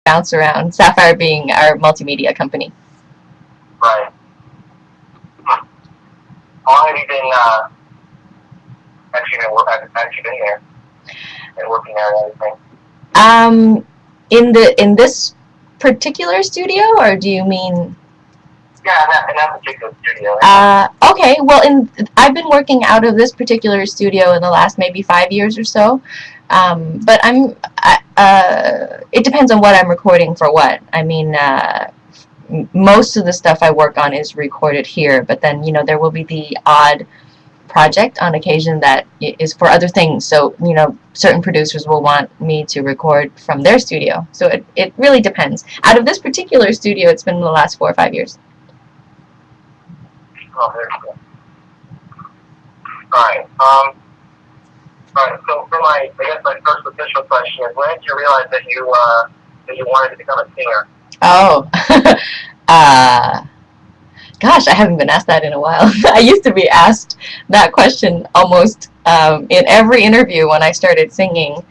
bounce around. SAFIRE being our multimedia company. Right. How long have you been actually been there and working there and everything? In this particular studio, or do you mean? Yeah, in that particular studio. Okay, well, I've been working out of this particular studio in the last maybe 5 years or so, but it depends on what I'm recording for what. I mean, most of the stuff I work on is recorded here, but then, you know, there will be the odd project on occasion that is for other things. So, you know, certain producers will want me to record from their studio. So it really depends. Out of this particular studio, it's been in the last 4 or 5 years. Oh, very cool. Alright, so for my first official question is, when did you realize that you wanted to become a singer? Oh, gosh, I haven't been asked that in a while. I used to be asked that question almost in every interview when I started singing.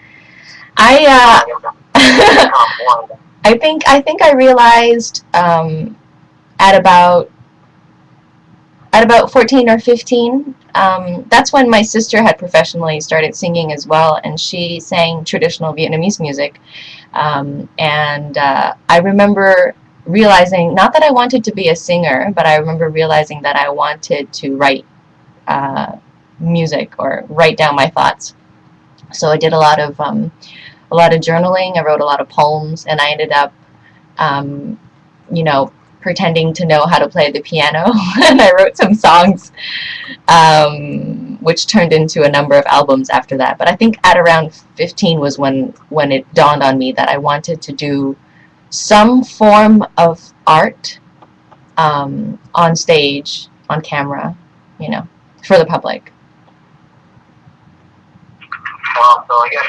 I think I realized at about 14 or 15. That's when my sister had professionally started singing as well, and she sang traditional Vietnamese music. I remember realizing, not that I wanted to be a singer, but I remember realizing that I wanted to write music or write down my thoughts. So I did a lot of journaling. I wrote a lot of poems, and I ended up, you know, pretending to know how to play the piano, and I wrote some songs, which turned into a number of albums after that. But I think at around 15 was when it dawned on me that I wanted to do some form of art on stage, on camera, you know, for the public. Well, so I guess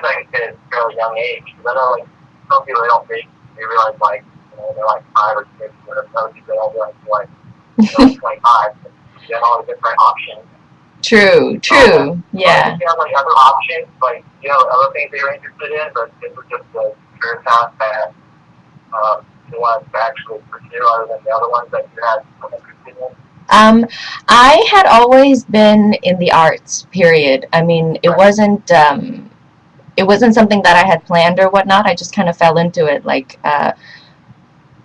I could say at a fairly young age, because I know, like, some people, they realize, like, you know, they're like 5 or 6, or other people, they'll be like 25, you have all the different options. True, yeah. If you have, like, other options, like, you know, other things that you're interested in, but this was just the career path that you wanted to actually pursue, other than the other ones that you had interested in? I had always been in the arts, period. I mean, it wasn't something that I had planned or whatnot. I just kind of fell into it. Like,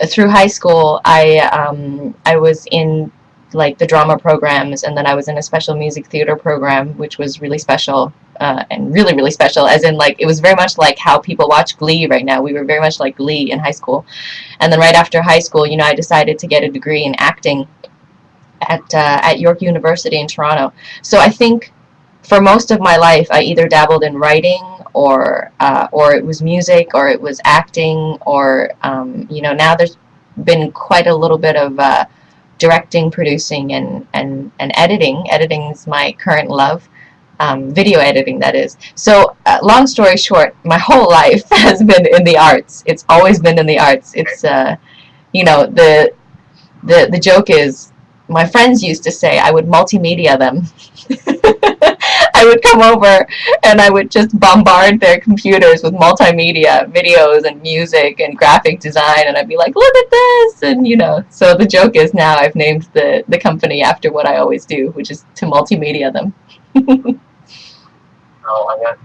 through high school, I was in, like, the drama programs, and then I was in a special music theater program, which was really special, and really, really special, as in, like, it was very much like how people watch Glee right now. We were very much like Glee in high school. And then right after high school, you know, I decided to get a degree in acting at York University in Toronto. So I think for most of my life, I either dabbled in writing, or it was music, or it was acting, or you know, now there's been quite a little bit of directing, producing, and editing. Editing is my current love. Video editing, that is. So long story short, my whole life has been in the arts. It's always been in the arts. It's you know, the joke is, my friends used to say I would multimedia them. I would come over and I would just bombard their computers with multimedia videos and music and graphic design, and I'd be like, look at this, and you know. So the joke is, now I've named the company after what I always do, which is to multimedia them. Oh, I guess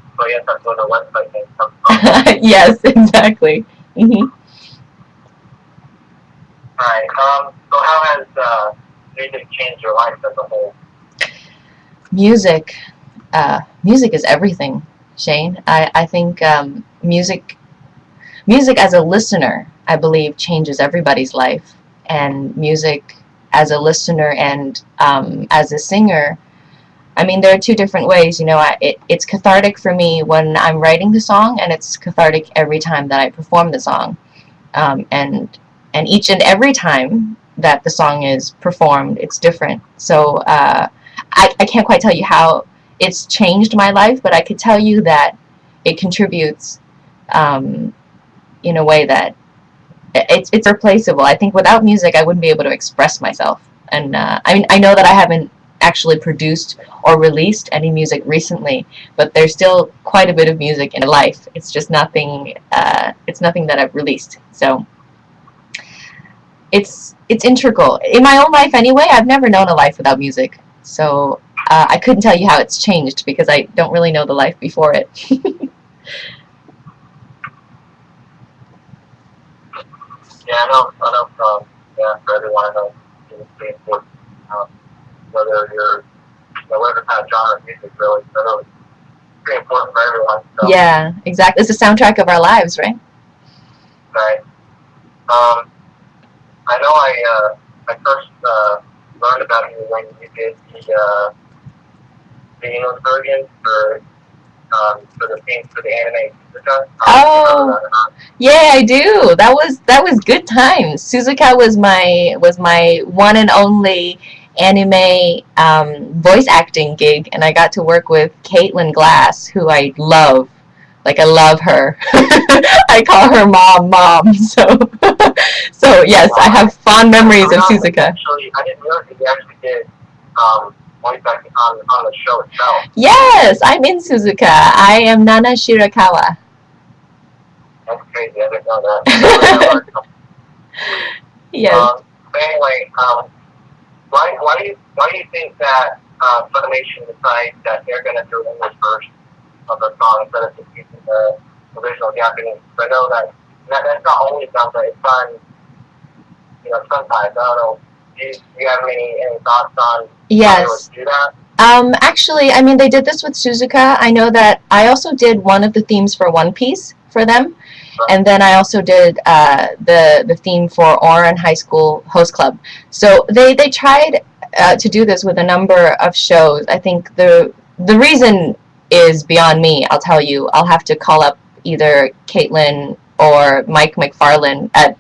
that's where the website name comes from. Yes, exactly. Alright, so how has music changed your life as a whole? Music is everything, Shane. I think music as a listener, I believe, changes everybody's life. And music as a listener and as a singer, I mean, there are two different ways. You know, it's cathartic for me when I'm writing the song, and it's cathartic every time that I perform the song. And each and every time that the song is performed, it's different. So I can't quite tell you how it's changed my life, but I could tell you that it contributes in a way that it's irreplaceable. I think without music, I wouldn't be able to express myself. And I mean, I know that I haven't actually produced or released any music recently, but there's still quite a bit of music in my life. It's just nothing. It's nothing that I've released. So it's integral in my own life anyway. I've never known a life without music, so I couldn't tell you how it's changed because I don't really know the life before it. Yeah, I know from, for everyone, I know it's pretty important, whether you're, whatever kind of genre of music, really, pretty important for everyone. So. Yeah, exactly. It's the soundtrack of our lives, right? Right. I know I first learned about you when you did the English version for the theme for the anime Suzuka. Oh, yeah, I do. That was good times. Suzuka was my one and only anime voice acting gig, and I got to work with Caitlin Glass, who I love. Like, I love her. I call her mom. So yes, I have fond memories of Suzuka. Actually, I didn't realize that you actually did voice acting on the show itself. Yes, I'm in Suzuka. I am Nana Shirakawa. That's crazy. I didn't know that. Yes. But anyway, why do you think that Funimation decided that they're going to do an English version of the song instead of just using the original Japanese? I know that's not always done, but it's done, sometimes. I don't know. Do you have any thoughts on how they would do that? Actually, I mean, they did this with Suzuka. I know that I also did one of the themes for One Piece for them. And then I also did the theme for Oran High School Host Club. So they tried to do this with a number of shows. I think the reason is beyond me. I'll tell you. I'll have to call up either Caitlin or Mike McFarlane at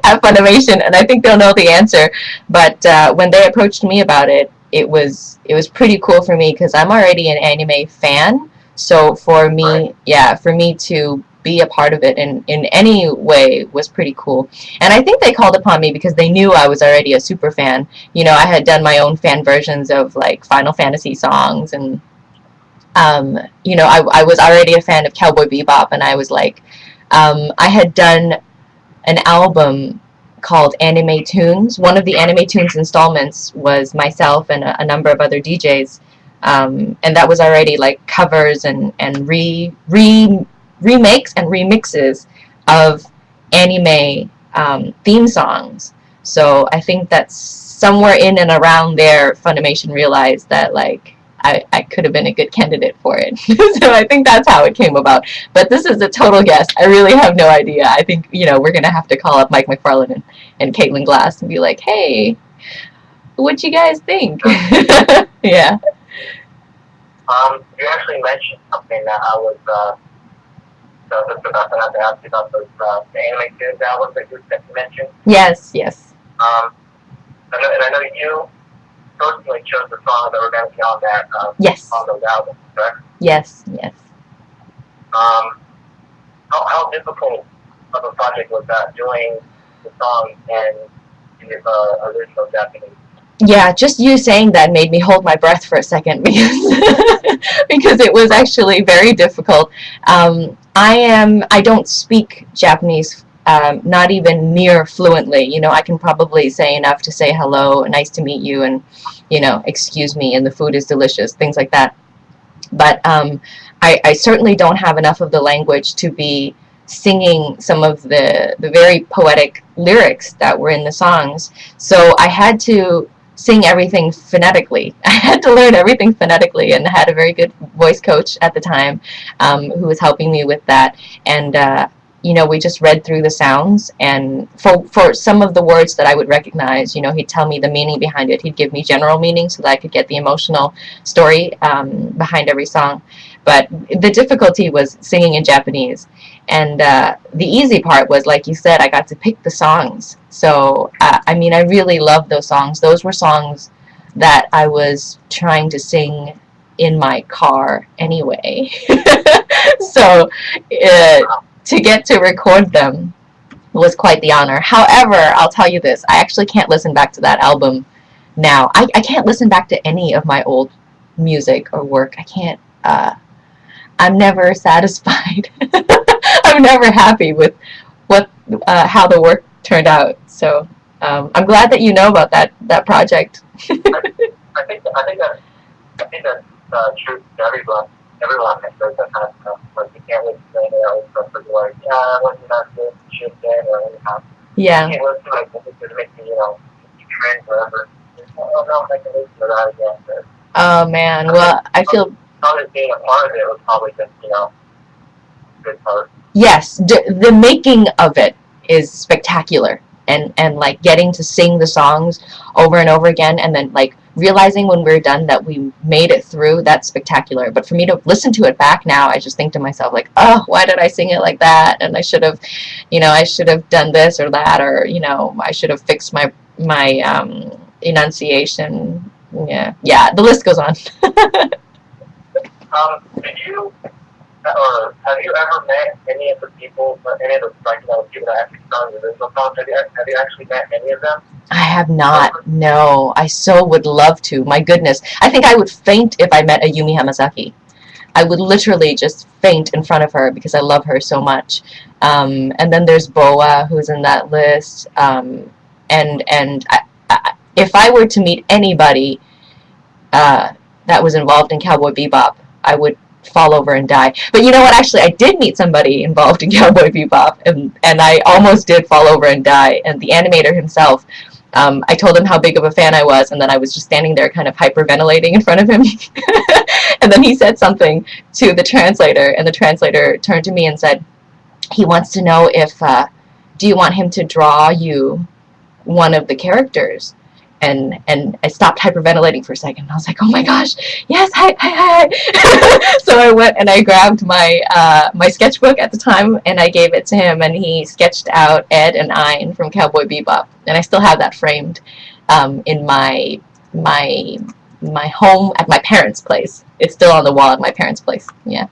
at Funimation, and I think they'll know the answer. But when they approached me about it, it was pretty cool for me because I'm already an anime fan. So for me, for me to be a part of it in any way was pretty cool. And I think they called upon me because they knew I was already a super fan. I had done my own fan versions of like Final Fantasy songs, and I was already a fan of Cowboy Bebop, and I was like, I had done an album called Anime Tunes. One of the Anime Tunes installments was myself and a number of other DJs, and that was already like covers and remakes and remixes of anime theme songs. So I think that's somewhere in and around there, Funimation realized that like I could have been a good candidate for it. So I think that's how it came about. But this is a total guess. I really have no idea. I think, we're going to have to call up Mike McFarlane and Caitlin Glass and be like, hey, what you guys think? Yeah. You actually mentioned something that I was just about to ask you about those the anime tunes albums that you mentioned. Yes. I know you personally chose the songs that were going to be on that on those albums, correct? Yes. How difficult of a project was that, doing the songs and the original Japanese? Yeah, just you saying that made me hold my breath for a second because it was actually very difficult. I don't speak Japanese, not even near fluently. I can probably say enough to say hello, nice to meet you, and excuse me, and the food is delicious, things like that. But I certainly don't have enough of the language to be singing some of the very poetic lyrics that were in the songs. So I had to sing everything phonetically. I had to learn everything phonetically, and had a very good voice coach at the time who was helping me with that. And we just read through the sounds, and for some of the words that I would recognize, he'd tell me the meaning behind it. He'd give me general meaning so that I could get the emotional story behind every song. But the difficulty was singing in Japanese. And the easy part was, like you said, I got to pick the songs. So, I really love those songs. Those were songs that I was trying to sing in my car anyway. So, to get to record them was quite the honor. However, I'll tell you this, I actually can't listen back to that album now. I can't listen back to any of my old music or work. I can't. I'm never satisfied. I'm never happy with what how the work turned out. So I'm glad that you know about that project. I think that's true to everyone. Everyone has heard that kind of stuff. Like you can't listen to any other stuff because like, yeah, when you're not doing shit then or anyhow. Yeah. You can't listen to like this is making me, trend forever. Oh no, I can listen to that again. But, oh man, well I feel probably being a part of it was probably just, a good part. Yes, the making of it is spectacular, and like getting to sing the songs over and over again, and then like realizing when we're done that we made it through, that's spectacular. But for me to listen to it back now, I just think to myself like, oh, why did I sing it like that? And I should have, I should have done this or that, or I should have fixed my enunciation. Yeah, the list goes on. Did you or have you ever met any of the people, any of the people that actually sung the original songs? Have you actually met any of them? I have not. No, I so would love to. My goodness, I think I would faint if I met a Yumi Hamasaki. I would literally just faint in front of her because I love her so much. And then there's Boa, who's in that list. And if I were to meet anybody that was involved in Cowboy Bebop, I would fall over and die. But you know what? Actually, I did meet somebody involved in Cowboy Bebop, and I almost did fall over and die. And the animator himself, I told him how big of a fan I was, and then I was just standing there kind of hyperventilating in front of him. And then he said something to the translator, and the translator turned to me and said, he wants to know if, do you want him to draw you one of the characters? And I stopped hyperventilating for a second. I was like, oh my gosh, yes, hi. So I went and I grabbed my my sketchbook at the time, and I gave it to him, and he sketched out Ed and Ein from Cowboy Bebop. And I still have that framed in my home at my parents' place. It's still on the wall at my parents' place. Yeah.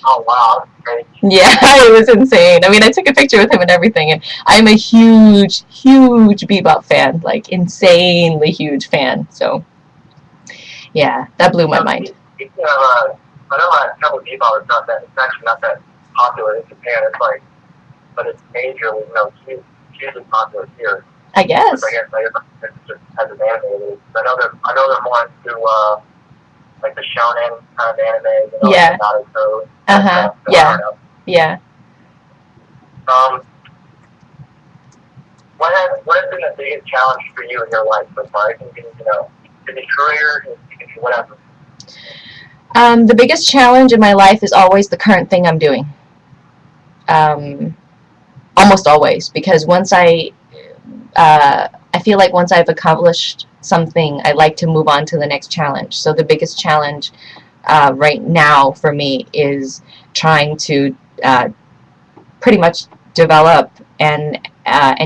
Oh wow, that's great. Yeah, it was insane. I mean, I took a picture with him and everything, and I'm a huge Bebop fan, like insanely huge fan. So, yeah, that blew my mind. Speaking of, I know Cowboy Bebop is not that. It's actually not that popular in Japan. It's like, but it's majorly, hugely popular here. I guess. I guess it's just as an anime. I know they're more into like the shonen kind of anime. Yeah. Like Naruto. Yeah. Yeah. What has been the biggest challenge for you in your life so far? I think, in the career, whatever. The biggest challenge in my life is always the current thing I'm doing. Almost always, because once I feel like once I've accomplished something, I like to move on to the next challenge. So the biggest challenge right now for me is trying to pretty much develop and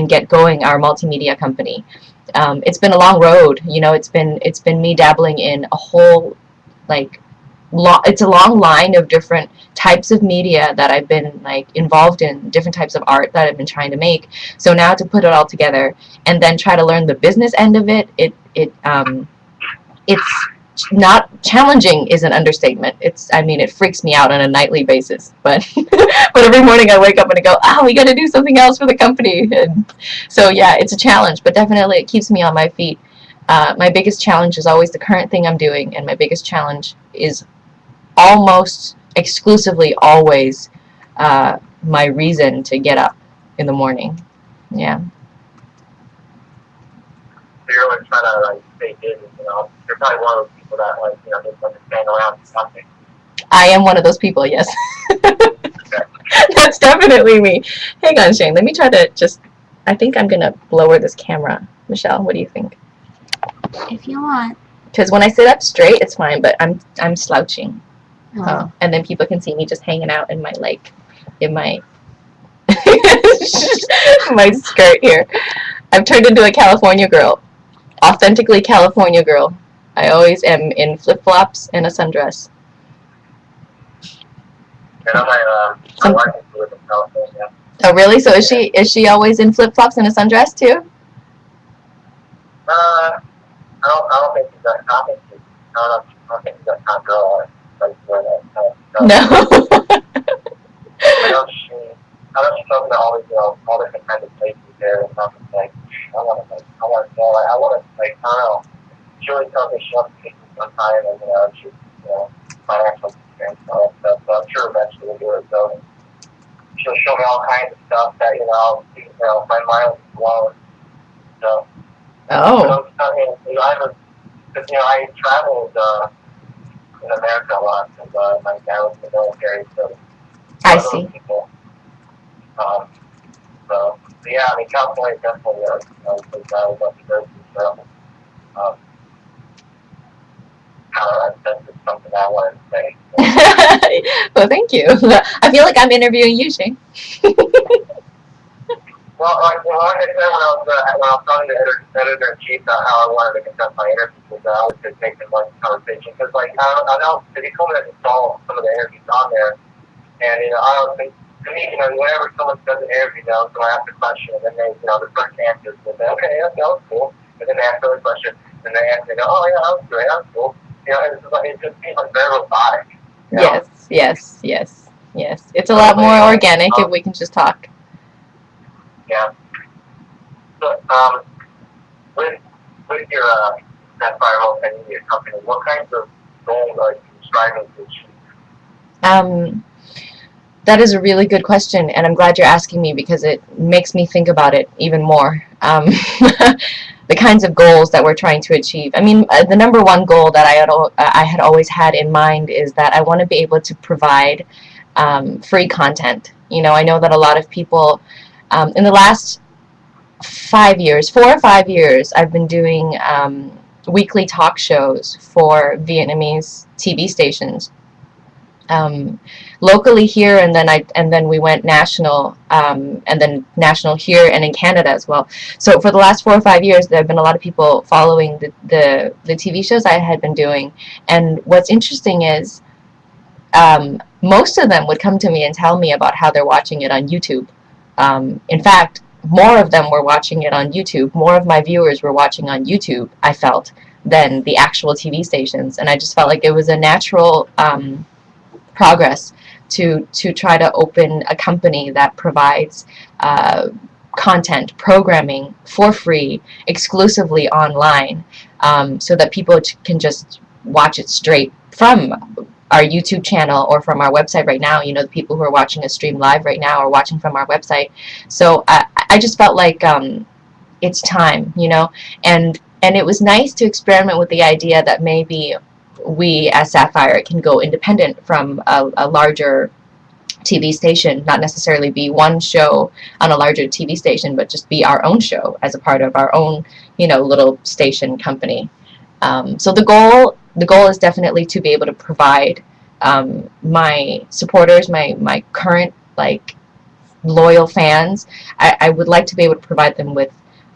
get going our multimedia company. It's been a long road. It's been me dabbling in a whole it's a long line of different types of media that I've been involved in, different types of art that I've been trying to make. So now to put it all together and then try to learn the business end of it, it's not challenging is an understatement. It freaks me out on a nightly basis, but but every morning I wake up and I go, we got to do something else for the company. And so yeah, it's a challenge, but definitely it keeps me on my feet. My biggest challenge is always the current thing I'm doing, and my biggest challenge is almost exclusively always my reason to get up in the morning. Yeah. So you're always trying to stay busy, You're probably one of those people that just stand around and nothing. I am one of those people, yes. That's definitely me. Hang on, Shane. Let me try to I think I'm gonna lower this camera. Michelle, what do you think? If you want. Because when I sit up straight, it's fine, but I'm slouching. Oh. And then people can see me just hanging out in my in my my skirt here. I've turned into a California girl. Authentically California girl. I always am in flip-flops and a sundress. And my wife used to live in California. Oh really? So is she always in flip-flops and a sundress too? I don't think she's that. I don't think she's that kind of girl. Like doing that kind of stuff. No. I know she's talking to all these, all different kinds of places there, and I'm just like, I want to go. I want to, I don't know. She always tells me she wants to take me sometime, and she's, financial experience and all that stuff. So I'm sure eventually we'll do it. So she'll show me all kinds of stuff that my mind will be blown. So. Oh. I traveled in America a lot because my dad was in the military, so I see. people. So yeah, I mean, California is definitely a place that I would love to go to. So, that's just something I wanted to say. Well, thank you. I feel like I'm interviewing you, Shane. Well, like I said when I was talking to the editor-in-chief about how I wanted to conduct my interviews, was I always could take them like conversation because, like, I know because he told me to install some of the interviews on there, and I don't think to me, whenever someone does an interview, so I ask a question, and then they, the first answer is, okay, that was cool, and then they ask another question, and they answer, they go, oh yeah, that was great, that was cool, and it just seems like very robotic. Yes. It's a lot more organic if we can just talk. Yeah. So, with your SAFIRE multimedia company, what kinds of goals are you striving to achieve? That is a really good question, and I'm glad you're asking me because it makes me think about it even more. The kinds of goals that we're trying to achieve. I mean, the number one goal that I had always had in mind is that I want to be able to provide free content. I know that a lot of people in the last 4 or 5 years, I've been doing weekly talk shows for Vietnamese TV stations. Locally here, and then we went national, and then national here and in Canada as well. So for the last 4 or 5 years, there have been a lot of people following the TV shows I had been doing. And what's interesting is most of them would come to me and tell me about how they're watching it on YouTube. In fact, more of them were watching it on YouTube. More of my viewers were watching on YouTube, I felt, than the actual TV stations. And I just felt like it was a natural progress to try to open a company that provides content, programming for free, exclusively online, so that people can just watch it straight from our YouTube channel or from our website right now. The people who are watching us stream live right now are watching from our website. So I just felt like it's time, and it was nice to experiment with the idea that maybe we as SAFIRE can go independent from a larger TV station, not necessarily be one show on a larger TV station, but just be our own show as a part of our own, little station company. So the goal is definitely to be able to provide my supporters, my current loyal fans. I would like to be able to provide them with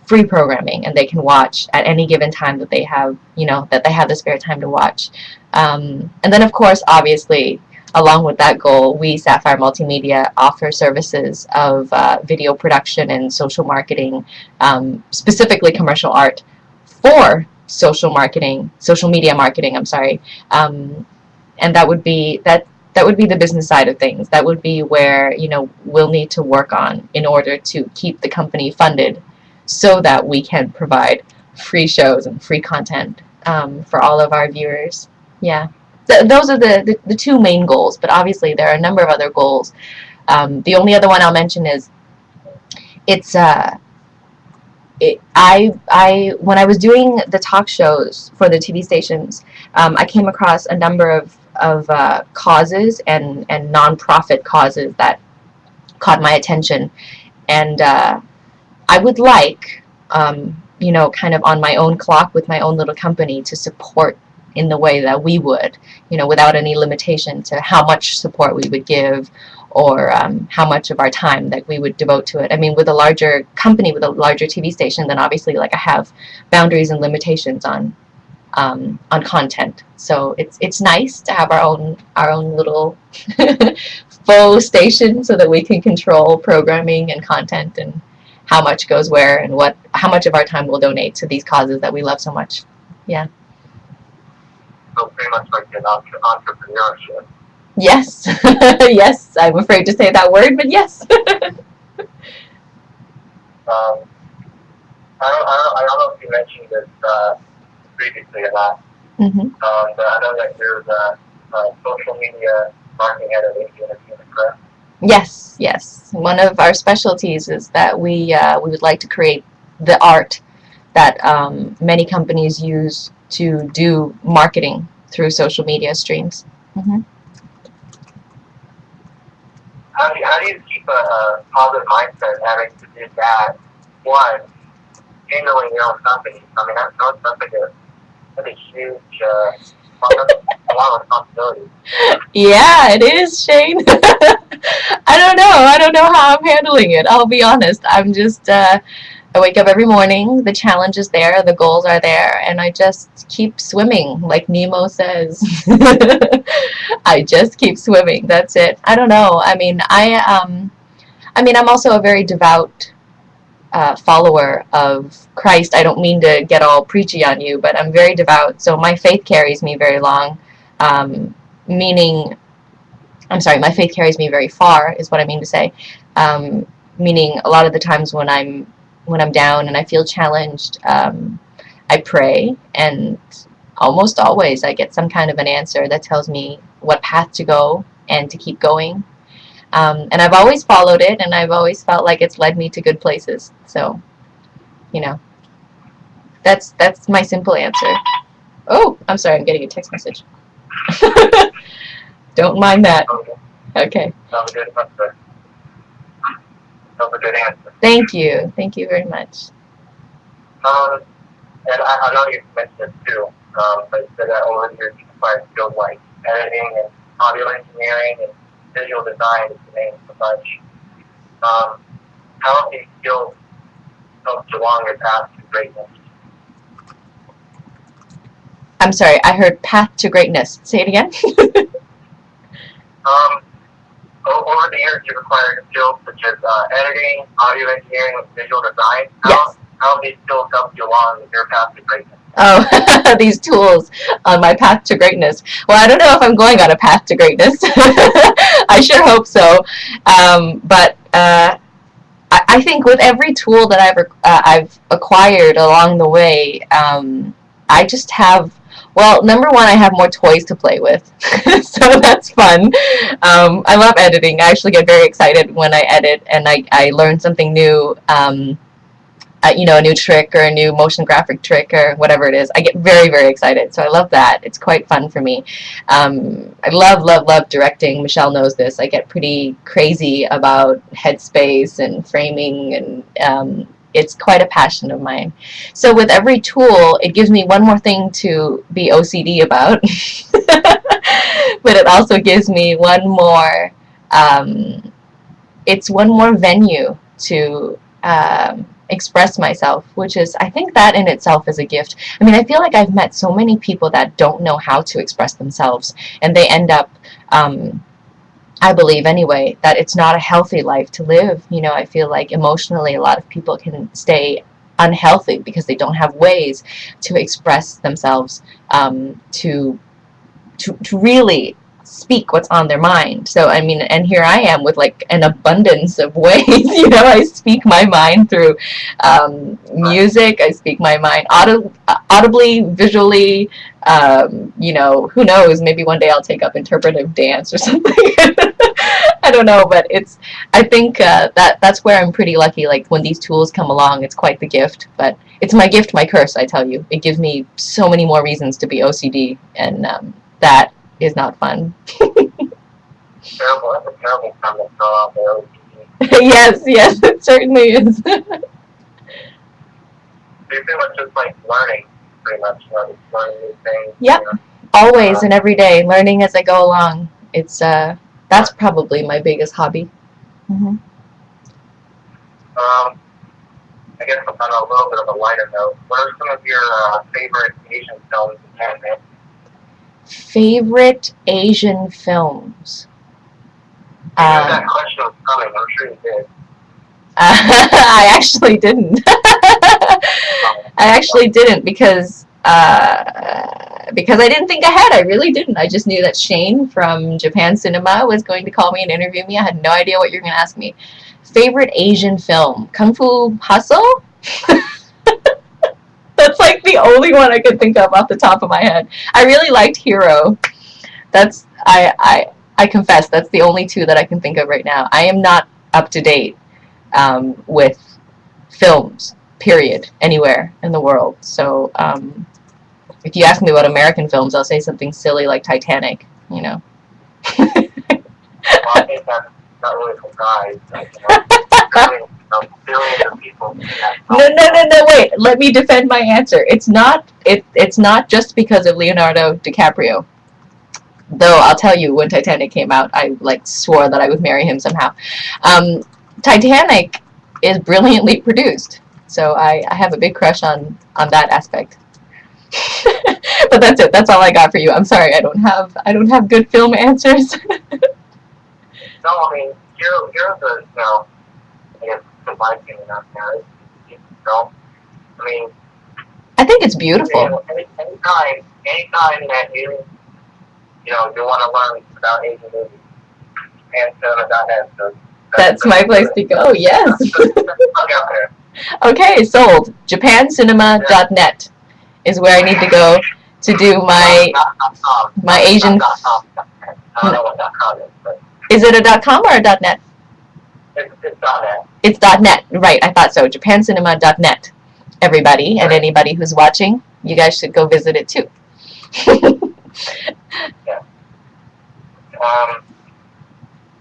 free programming, and they can watch at any given time that they have, that they have the spare time to watch. And then, of course, obviously, along with that goal, we, SAFIRE Multimedia, offer services of video production and social marketing, specifically commercial art for social media marketing, I'm sorry. And that would be the business side of things. That would be where, we'll need to work on in order to keep the company funded so that we can provide free shows and free content for all of our viewers. Yeah. Those are the two main goals, but obviously there are a number of other goals. The only other one I'll mention is when I was doing the talk shows for the TV stations, I came across a number of causes and nonprofit causes that caught my attention, and I would like, kind of on my own clock with my own little company, to support in the way that we would, without any limitation to how much support we would give or how much of our time that we would devote to it. I mean, with a larger company, with a larger TV station, then obviously I have boundaries and limitations on content. So it's nice to have our own little faux station so that we can control programming and content and how much goes where and how much of our time we'll donate to these causes that we love so much. So pretty much like an entrepreneurship. Yes. Yes, I'm afraid to say that word, but yes. I don't know if you mentioned this previously or not, Mm-hmm. but I know that you're the social media marketing head of Asian Entertainment, correct? Yes, yes. One of our specialties is that we would like to create the art that many companies use to do marketing through social media streams. Mm-hmm. How do you keep a positive mindset having to do that? One, handling your own company. I mean, that's a huge, that's a lot of responsibility. Yeah, it is, Shane. I don't know. I don't know how I'm handling it. I'll be honest. I'm just, I wake up every morning, the challenge is there, the goals are there, and I just keep swimming, like Nemo says. I just keep swimming. That's it. I don't know. I mean, I'm also a very devout follower of Christ. I don't mean to get all preachy on you, but I'm very devout, so my faith carries me very long. Meaning, I'm sorry, my faith carries me very far, is what I mean to say. Meaning, a lot of the times when I'm down and I feel challenged, I pray, and almost always I get some kind of an answer that tells me what path to go and to keep going. And I've always followed it, and I've always felt like it's led me to good places. So, you know, that's my simple answer. Oh, I'm sorry, I'm getting a text message. Don't mind that. Okay. That was a good answer. That was a good answer. Thank you. Thank you very much. And I know you mentioned this too, but you said that over the years you acquired skills like editing and audio engineering and visual design, to name a bunch. How have these skills helped you along your path to greatness? I'm sorry, I heard path to greatness. Say it again. Over the years, you've acquired skills such as editing, audio engineering, and visual design. Yes. How have these skills helped you along your path to greatness? Oh, these tools on my path to greatness. Well, I don't know if I'm going on a path to greatness. I sure hope so. But I think with every tool that I've acquired along the way, I just have, well, number one, I have more toys to play with, so that's fun. I love editing. I actually get very excited when I edit and I learn something new. You know, a new trick or a new motion graphic trick or whatever it is. I get very, very excited. So I love that. It's quite fun for me. I love directing. Michelle knows this. I get pretty crazy about headspace and framing, and it's quite a passion of mine. So with every tool, it gives me one more thing to be OCD about. But it also gives me one more, it's one more venue to express myself, which is, I think that in itself is a gift. I mean, I feel like I've met so many people that don't know how to express themselves, and they end up, I believe anyway, that it's not a healthy life to live. You know, I feel like emotionally a lot of people can stay unhealthy because they don't have ways to express themselves, to really speak what's on their mind. So I mean, and here I am with like an abundance of ways. You know, I speak my mind through music. I speak my mind audibly, visually. You know, who knows? Maybe one day I'll take up interpretive dance or something. I don't know, but I think that's where I'm pretty lucky. Like when these tools come along, it's quite the gift. But it's my gift, my curse, I tell you. It gives me so many more reasons to be OCD, and that is not fun. Terrible. That's a terrible comment to throw out there. Yes, it certainly is. So you're pretty much just like learning, pretty much, learning new things. Yep. You know? Always and every day, learning as I go along. It's that's probably my biggest hobby. Mm-hmm. I guess on a little bit of a lighter note, what are some of your favorite Asian films in anime? Favorite Asian films? I knew that question was coming. I'm sure you did. I actually didn't. I actually didn't, because because I didn't think ahead. I really didn't. I just knew that Shane from Japan Cinema was going to call me and interview me. I had no idea what you were going to ask me. Favorite Asian film? Kung Fu Hustle? That's like the only one I could think of off the top of my head. I really liked Hero. That's I confess that's the only two that I can think of right now. I am not up to date with films, period, anywhere in the world. So if you ask me about American films, I'll say something silly like Titanic, you know. Well, I think that's not really surprised. Billions of people. No, wait. Let me defend my answer. It's not just because of Leonardo DiCaprio. Though I'll tell you, when Titanic came out, I like swore that I would marry him somehow. Titanic is brilliantly produced, so I have a big crush on that aspect. But that's it. That's all I got for you. I'm sorry, I don't have good film answers. No, I mean, you're the, I guess, in my opinion, not married. I mean, I think it's beautiful. Anytime that you want to learn about Asian movies, and cinema.net, so that's my place to go, yes. Okay, sold. Japancinema.net is where I need to go to do my Asian. I don't know what .com is, but Is it a .com or a .net? it's .net. It's .net, right? I thought so. Japancinema.net. Everybody and anybody who's watching, you guys should go visit it too. Yeah.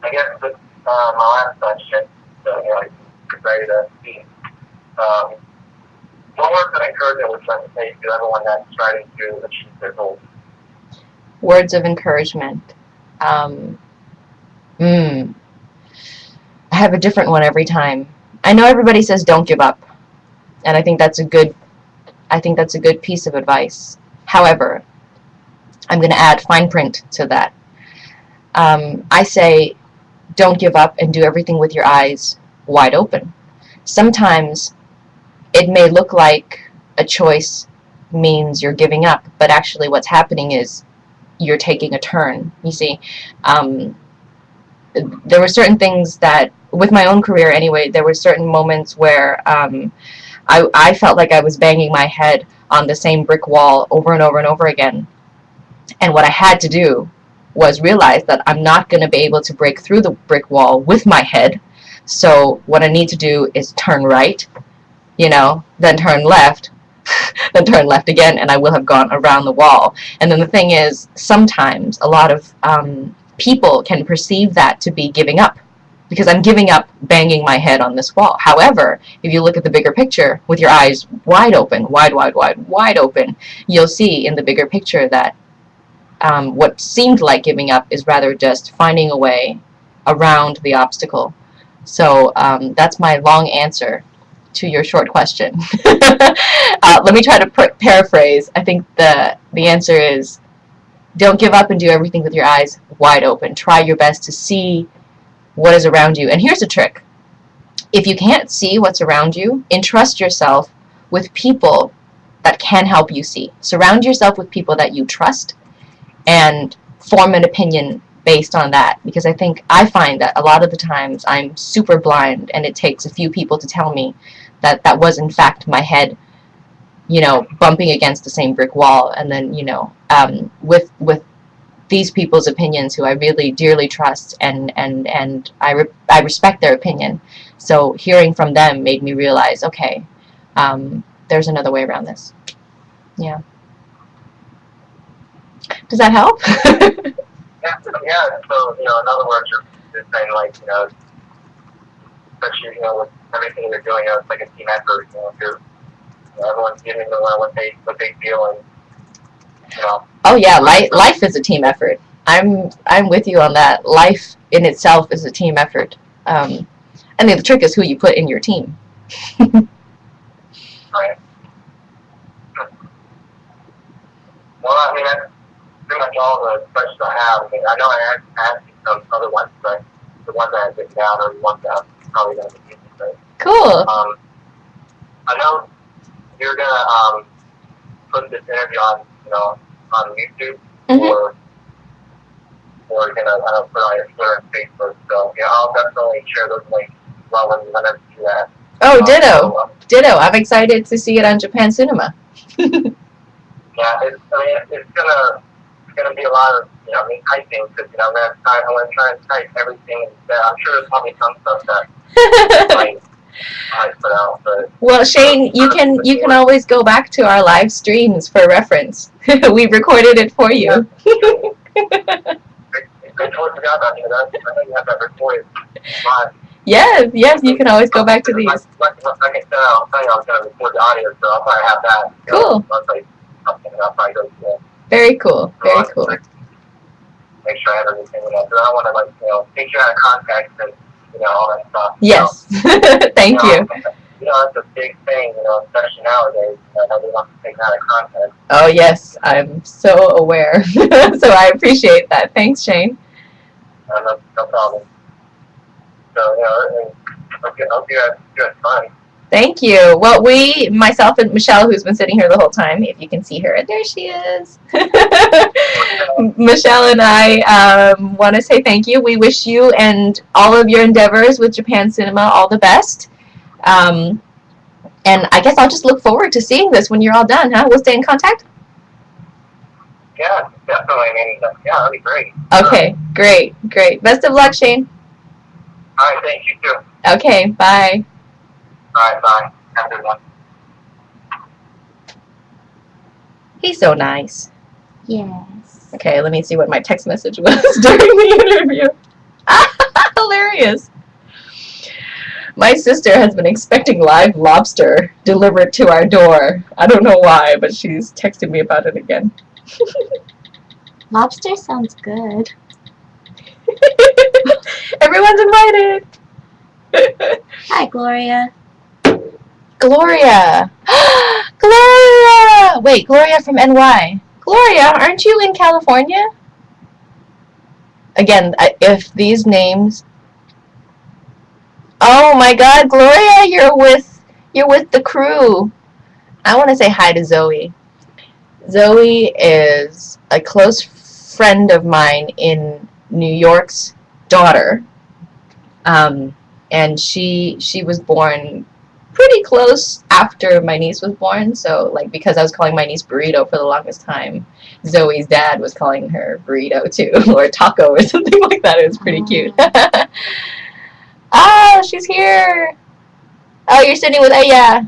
I guess this my last question, so get ready to see. What words of encouragement would you like to say to everyone that's striving to achieve their goals? Words of encouragement. I have a different one every time. I know everybody says don't give up, and I think that's a good piece of advice. However, I'm going to add fine print to that. I say don't give up and do everything with your eyes wide open. Sometimes it may look like a choice means you're giving up, but actually what's happening is you're taking a turn. You see, there were certain things that, with my own career anyway, there were certain moments where I felt like I was banging my head on the same brick wall over and over and over again. And what I had to do was realize that I'm not going to be able to break through the brick wall with my head. So what I need to do is turn right, then turn left, then turn left again, and I will have gone around the wall. And then the thing is, sometimes a lot of people can perceive that to be giving up, because I'm giving up banging my head on this wall. However, if you look at the bigger picture with your eyes wide open, wide open, you'll see in the bigger picture that what seemed like giving up is rather just finding a way around the obstacle. So that's my long answer to your short question. Let me try to paraphrase. I think the answer is don't give up and do everything with your eyes wide open. Try your best to see what is around you. And here's a trick. If you can't see what's around you, entrust yourself with people that can help you see. Surround yourself with people that you trust and form an opinion based on that, because I find that a lot of the times I'm super blind, and it takes a few people to tell me that that was in fact my head, bumping against the same brick wall. And then with these people's opinions, who I really dearly trust, and I respect their opinion, so hearing from them made me realize, okay, there's another way around this. Yeah. Does that help? Yeah. So, in other words, you're saying, like, especially, with everything you're doing, it's like a team effort. Everyone's giving what they feel, and Oh yeah, life is a team effort. I'm with you on that. Life in itself is a team effort. And the trick is who you put in your team. Right. Well, I mean, that's pretty much all the questions I have. I mean, I know I asked you some other ones, but the ones that I've written down are the ones that I'm probably going to be using. But, Cool. I know you're going to put put this interview on, on YouTube, Mhm. or you're gonna put on your Twitter and Facebook. So yeah, I'll definitely share those links as well whenever you do that. Oh, ditto. So, Ditto. I'm excited to see it on Japan Cinema. yeah, it's gonna be a lot of typing, because I'm gonna try and type everything there. I'm sure there's probably some stuff that I put out, but Well, Shane, you can always go back to our live streams for reference. We recorded it for you. I totally forgot about you. I know you have that recorded. But Yes, you can always go back to these. like I said, I'll tell you I was gonna record the audio, so I'll probably have that. Cool. I'll tell you something, and I'll probably go through it. Very cool. Very cool. Make sure I have everything, because I don't want to take you out of context and all that stuff. Yes. Thank you. It's a big thing, especially nowadays. They want to take it out of context. Oh yes, I'm so aware. So I appreciate that. Thanks, Shane. No problem. So hope you have fun. Thank you. Well, myself and Michelle, who's been sitting here the whole time, if you can see her, there she is. Michelle and I want to say thank you. We wish you and all of your endeavors with Japan Cinema all the best. And I guess I'll just look forward to seeing this when you're all done, huh? We'll stay in contact? Yeah, definitely. Yeah, that'd be great. Okay, great. Best of luck, Shane. All right, thank you too. Okay, bye. All right, bye. Have a good one. He's so nice. Yes. Okay, let me see what my text message was during the interview. Hilarious. My sister has been expecting live lobster delivered to our door. I don't know why, but she's texted me about it again. Lobster sounds good. Everyone's invited. Hi, Gloria. Gloria. Gloria! Wait, Gloria from NY. Gloria, aren't you in California? Again, if these names... Oh my god, Gloria, you're with the crew. I want to say hi to Zoe. Zoe is a close friend of mine in New York's daughter. And she was born pretty close after my niece was born, so because I was calling my niece Burrito for the longest time, Zoe's dad was calling her Burrito too, or Taco or something like that. It was pretty cute. Oh, she's here. Oh, you're sitting with Aya.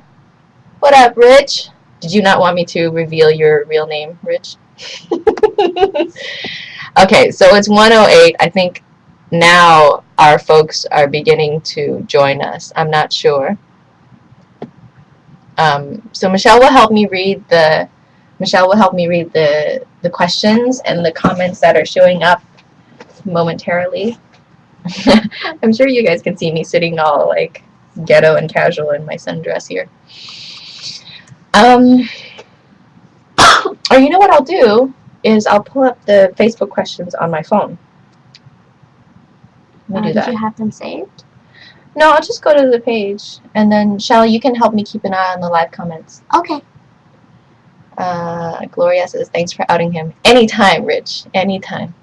What up, Rich? Did you not want me to reveal your real name, Rich? Okay, so it's 1:08. I think now our folks are beginning to join us. I'm not sure. So Michelle will help me read the questions and the comments that are showing up momentarily. I'm sure you guys can see me sitting all ghetto and casual in my sundress here. Or you know what I'll do is I'll pull up the Facebook questions on my phone. Let me do that. Did you have them saved? No, I'll just go to the page, and then Shell, you can help me keep an eye on the live comments. Okay. Gloria says, thanks for outing him. Anytime, Rich. Anytime.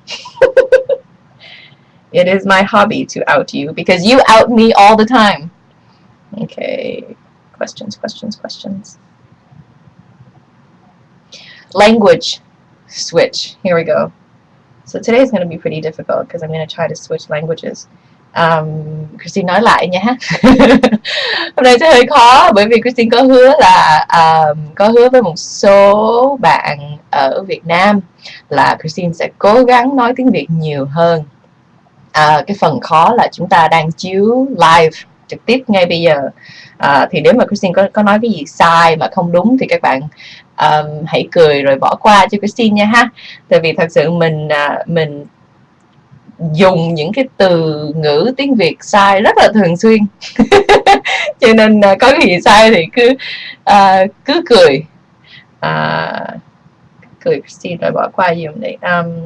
It is my hobby to out you, because you out me all the time. Okay. Questions. Language switch. Here we go. So today's going to be pretty difficult, because I'm going to try to switch languages. Kristine nói lại nha. Hôm nay sẽ hơi khó bởi vì Kristine có hứa là có hứa với một số bạn ở Việt Nam là Kristine sẽ cố gắng nói tiếng Việt nhiều hơn. Cái phần khó là chúng ta đang chiếu live trực tiếp ngay bây giờ. Thì nếu mà Kristine có nói cái gì sai mà không đúng thì các bạn hãy cười rồi bỏ qua cho Kristine nha ha. Tại vì thật sự mình dùng những cái từ ngữ tiếng Việt sai rất là thường xuyên. Cho nên có cái gì sai thì cứ cười. Cười Kristine rồi bỏ qua dùm đi.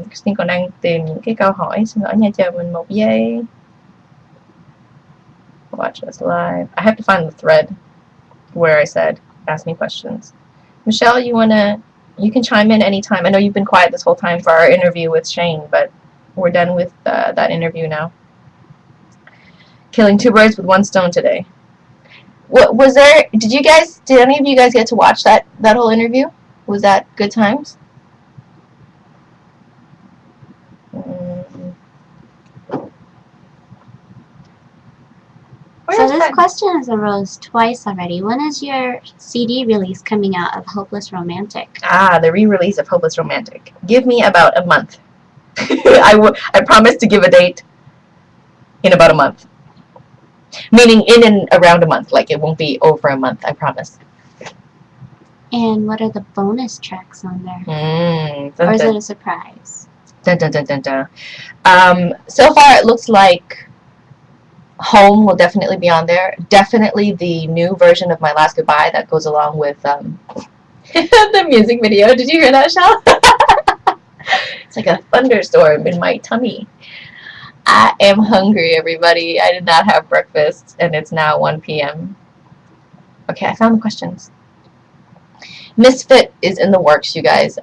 Kristine còn đang tìm những cái câu hỏi. Xin lỗi nha, chờ mình một giây. Watch us live. I have to find the thread where I said ask me questions. Michelle, you wanna You can chime in anytime. I know you've been quiet this whole time for our interview with Shane, but we're done with that interview now. Killing two birds with one stone today. What was there? Did any of you guys get to watch that whole interview? Was that good times? So this question has arose twice already. When is your CD release coming out of Hopeless Romantic? The re-release of Hopeless Romantic. Give me about a month. I promise to give a date in about a month. Meaning in and around a month. Like it won't be over a month, I promise. And what are the bonus tracks on there? Dun, or is dun, it a surprise? dun, dun, dun, dun, dun. So far it looks like Home will definitely be on there. Definitely the new version of My Last Goodbye that goes along with the music video. Did you hear that, Shell? It's like a thunderstorm in my tummy. I am hungry, everybody. I did not have breakfast, and it's now 1 p.m. Okay, I found the questions. Misfit is in the works, you guys.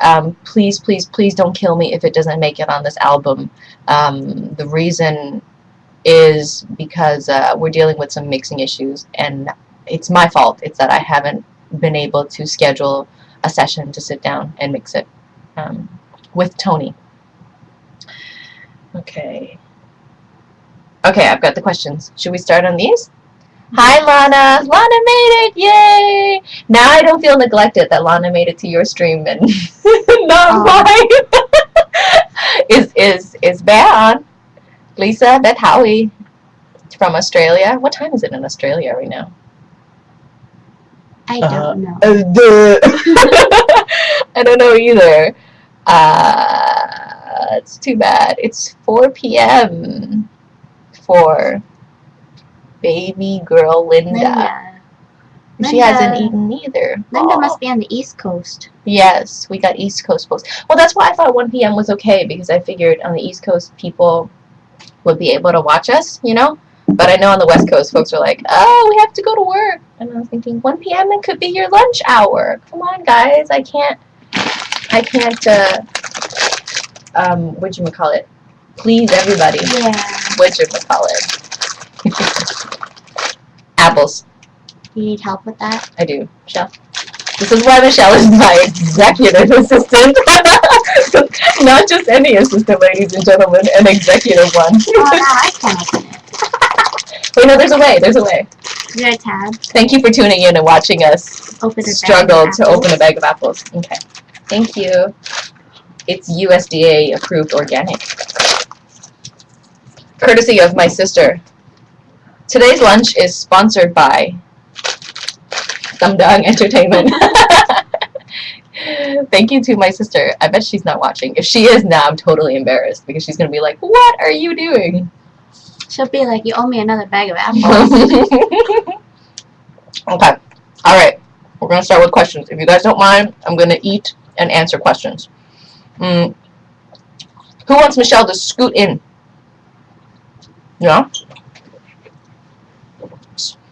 Please, please, please don't kill me if it doesn't make it on this album. The reason is because we're dealing with some mixing issues, and it's my fault. It's that I haven't been able to schedule a session to sit down and mix it with Tony. Okay, I've got the questions. Should we start on these? Hi, Lana. Lana made it. Yay! Now I don't feel neglected that Lana made it to your stream and not mine. Is Bear on? Lisa, Beth Howie from Australia. What time is it in Australia right now? I don't know. I don't know either. It's too bad. It's 4 p.m. for baby girl Linda. She hasn't eaten either. Linda must be on the East Coast. Yes, we got East Coast folks. Well, that's why I thought 1 p.m. was okay, because I figured on the East Coast people would be able to watch us, you know? But I know on the West Coast folks are like, oh, we have to go to work. And I was thinking, 1 p.m. it could be your lunch hour. Come on, guys. I can't, whatchamacallit, please everybody. Yeah. Whatchamacallit. Apples. You need help with that? I do. Michelle. This is why Michelle is my executive assistant. Not just any assistant, ladies and gentlemen, an executive one. Oh, no, I can't open it. Wait, no, there's a way. There's a way. Is there a tab? Thank you for tuning in and watching us struggle to open a bag of apples. Okay. Thank you. It's USDA approved organic. Courtesy of my sister. Today's lunch is sponsored by Damdang Entertainment. Thank you to my sister. I bet she's not watching. If she is now, I'm totally embarrassed because she's going to be like, what are you doing? She'll be like, you owe me another bag of apples. Okay. Alright. We're going to start with questions. If you guys don't mind, I'm going to eat and answer questions. Who wants Michelle to scoot in? Yeah?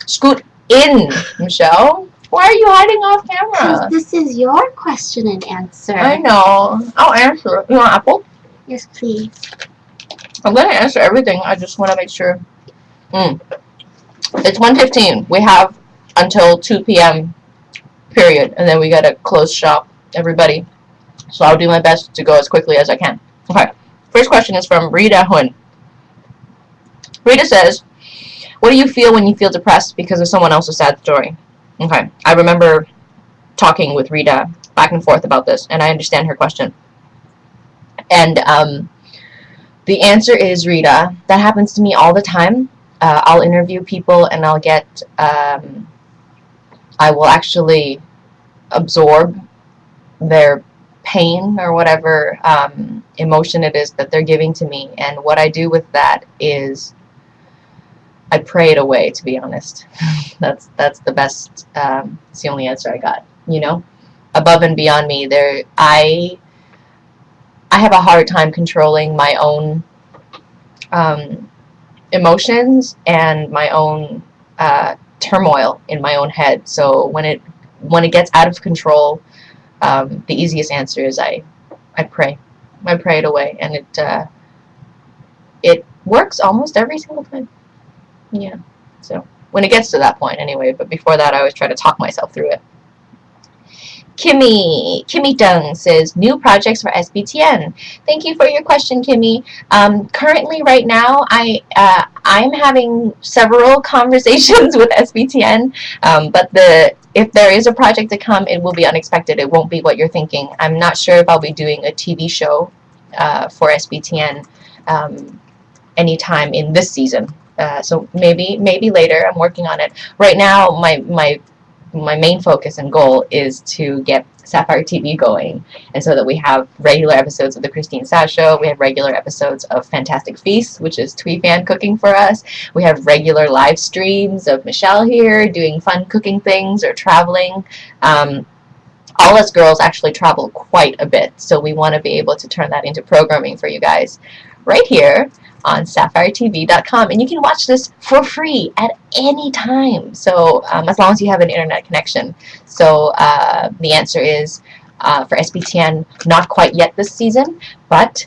Scoot in, Michelle. Why are you hiding off camera? Because this is your question and answer. I know. I'll answer. You want apple? Yes, please. I'm going to answer everything. I just want to make sure. It's 1:15. We have until 2 p.m. period. And then we got to close shop, everybody. So I'll do my best to go as quickly as I can. Okay. First question is from Rita Hun. Rita says, what do you feel when you feel depressed because of someone else's sad story? Okay. I remember talking with Rita back and forth about this, and I understand her question. And the answer is, Rita, that happens to me all the time. I'll interview people, and I'll get, I will actually absorb their pain or whatever emotion it is that they're giving to me. And what I do with that is I pray it away, to be honest. That's the best, it's the only answer I got, you know? Above and beyond me, I have a hard time controlling my own emotions and my own turmoil in my own head. So when it gets out of control, the easiest answer is I pray. I pray it away, and it works almost every single time. Yeah. So when it gets to that point, anyway. But before that, I always try to talk myself through it. Kimmy Dung says, new projects for SBTN. Thank you for your question, Kimmy. Currently, right now, I'm having several conversations with SBTN, but if there is a project to come, it will be unexpected. It won't be what you're thinking. I'm not sure if I'll be doing a TV show for SBTN anytime in this season. So maybe later. I'm working on it. Right now, my main focus and goal is to get SAFIRE TV going, and so that we have regular episodes of the Kristine Show. We have regular episodes of Fantastic Feasts, which is Twee Fan cooking for us. We have regular live streams of Michelle here doing fun cooking things or traveling. All us girls actually travel quite a bit, so we want to be able to turn that into programming for you guys right here on SAFIRETV.com, and you can watch this for free at any time, so as long as you have an internet connection. So the answer is for SBTN, not quite yet this season, but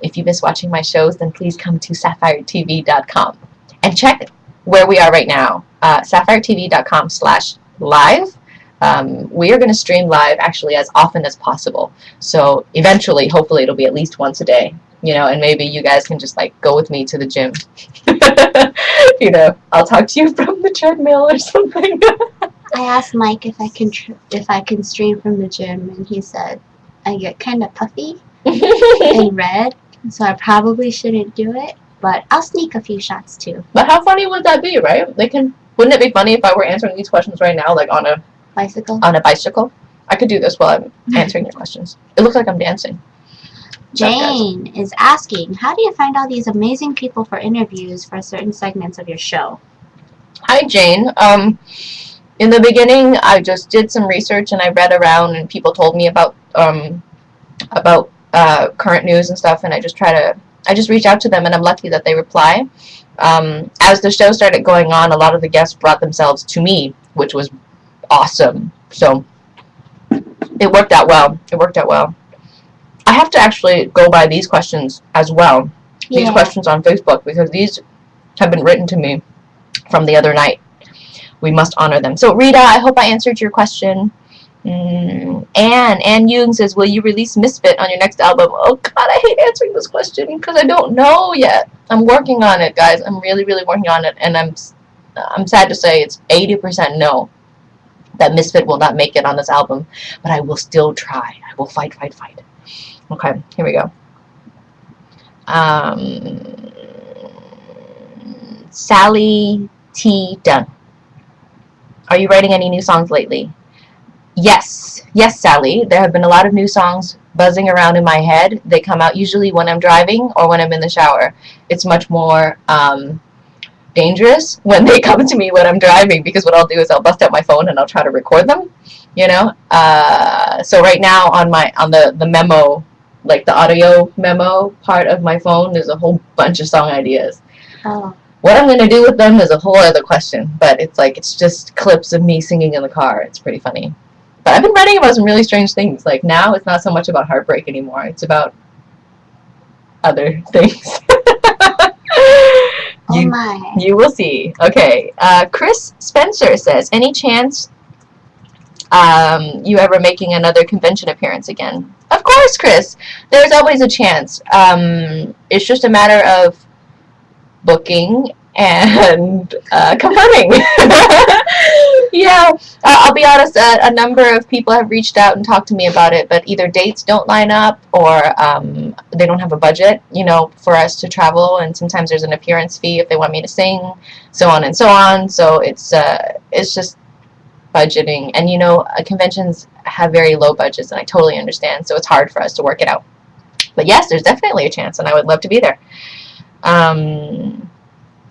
if you miss watching my shows, then please come to SAFIRETV.com and check where we are right now. SAFIRETV.com/live. We are going to stream live actually as often as possible, so eventually, hopefully, it'll be at least once a day. And maybe you guys can just like go with me to the gym. I'll talk to you from the treadmill or something. I asked Mike if I can stream from the gym, and he said I get kind of puffy and red, so I probably shouldn't do it. But I'll sneak a few shots too. But how funny would that be, right? Wouldn't it be funny if I were answering these questions right now, like on a bicycle? On a bicycle. I could do this while I'm answering your questions. It looks like I'm dancing. Jane is asking, how do you find all these amazing people for interviews for certain segments of your show? Hi, Jane. In the beginning, I just did some research and I read around, and people told me about current news and stuff, and I just reach out to them, and I'm lucky that they reply. As the show started going on, a lot of the guests brought themselves to me, which was awesome. So it worked out well. I have to actually go by these questions as well. Yeah. These questions on Facebook, because these have been written to me from the other night. We must honor them. So Rita, I hope I answered your question. Ann Young says, will you release Misfit on your next album? Oh God, I hate answering this question because I don't know yet. I'm working on it, guys. I'm really, really working on it, and I'm sad to say it's 80% no that Misfit will not make it on this album, but I will still try. I will fight. Okay, here we go. Sally T. Dunn. Are you writing any new songs lately? Yes, Sally. There have been a lot of new songs buzzing around in my head. They come out usually when I'm driving or when I'm in the shower. It's much more dangerous when they come to me when I'm driving, because what I'll do is I'll bust out my phone and I'll try to record them. So right now on the memo, like the audio memo part of my phone, there's a whole bunch of song ideas. Oh. What I'm going to do with them is a whole other question, but it's just clips of me singing in the car. It's pretty funny. But I've been writing about some really strange things. Like now it's not so much about heartbreak anymore. It's about other things. Oh my. You will see. Okay. Chris Spencer says, any chance you ever making another convention appearance again? Of course, Chris. There's always a chance. It's just a matter of booking and confirming. Yeah, I'll be honest, a number of people have reached out and talked to me about it, but either dates don't line up or they don't have a budget, for us to travel, and sometimes there's an appearance fee if they want me to sing, so on and so on. So it's just budgeting, and conventions have very low budgets, and I totally understand, so it's hard for us to work it out. But yes, there's definitely a chance, and I would love to be there.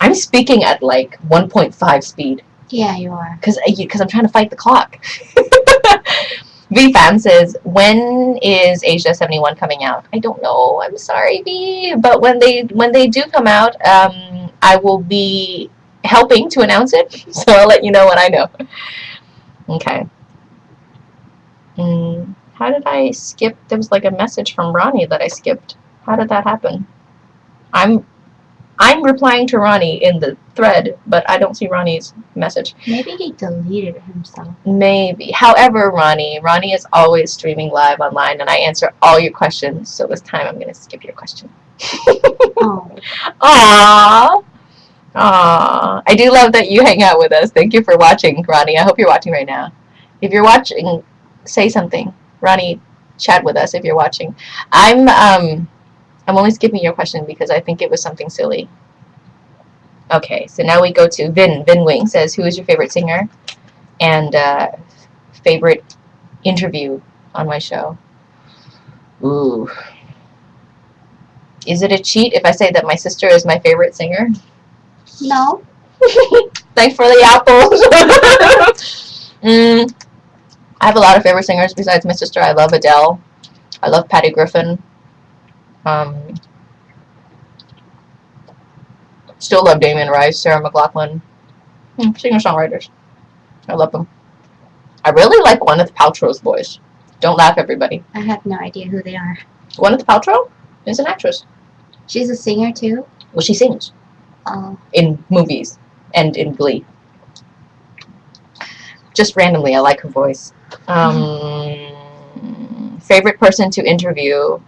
I'm speaking at like 1.5 speed. Yeah, you are. Because I'm trying to fight the clock. V-Fan says, when is Asia 71 coming out? I don't know. I'm sorry, V. But when they do come out, I will be helping to announce it. So I'll let you know when I know. Okay. How did I skip? There was like a message from Ronnie that I skipped. How did that happen? I'm replying to Ronnie in the thread, but I don't see Ronnie's message. Maybe he deleted it himself. Maybe. However, Ronnie is always streaming live online, and I answer all your questions. So this time I'm going to skip your question. Oh. Aww. Aww. I do love that you hang out with us. Thank you for watching, Ronnie. I hope you're watching right now. If you're watching, say something. Ronnie, chat with us if you're watching. I'm only skipping your question because I think it was something silly. Okay, so now we go to Vin. Vin Wing says, who is your favorite singer and favorite interview on my show? Ooh. Is it a cheat if I say that my sister is my favorite singer? No. Thanks for the apples. I have a lot of favorite singers besides my sister. I love Adele. I love Patty Griffin. Still love Damien Rice, Sarah McLachlan. Singer-songwriters. I love them. I really like Gwyneth Paltrow's voice. Don't laugh, everybody. I have no idea who they are. Gwyneth Paltrow is an actress. She's a singer too? Well, she sings. Oh. In movies and in Glee. Just randomly, I like her voice. Favorite person to interview?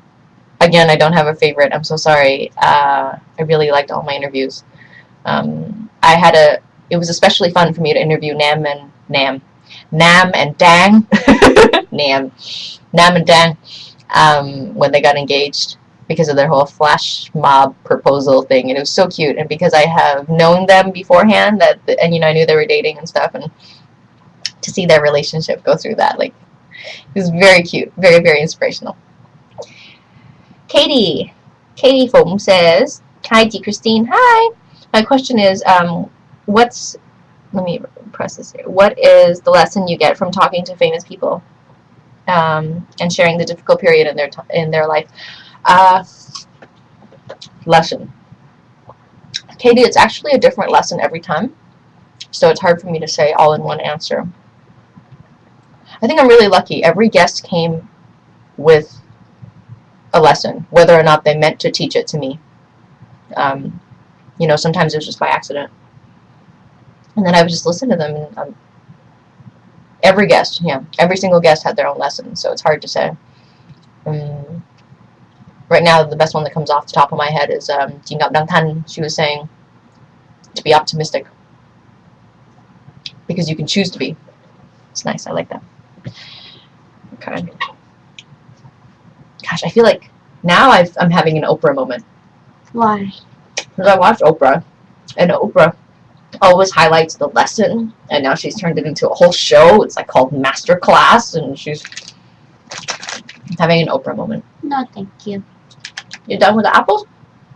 Again, I don't have a favorite. I'm so sorry. I really liked all my interviews. It was especially fun for me to interview Nam and Dang. Nam and Dang when they got engaged because of their whole flash mob proposal thing, and it was so cute. And because I have known them beforehand, and I knew they were dating and stuff, and to see their relationship go through that, like, it was very cute, very, very inspirational. Katie Phụng says, hi, T. Kristine. Hi. My question is, let me press this here. What is the lesson you get from talking to famous people and sharing the difficult period in their life? Lesson. Katie, it's actually a different lesson every time, so it's hard for me to say all in one answer. I think I'm really lucky. Every guest came with a lesson, whether or not they meant to teach it to me. Sometimes it was just by accident. And then I would just listen to them. And every single guest had their own lesson, so it's hard to say. Right now, the best one that comes off the top of my head is Chị Ngọc Đăng Thanh. She was saying to be optimistic because you can choose to be. It's nice. I like that. Okay. Gosh, I feel like now I'm having an Oprah moment. Why? Because I watched Oprah, and Oprah always highlights the lesson, and now she's turned it into a whole show. It's like called Master Class, and she's having an Oprah moment. No, thank you. You're done with the apples?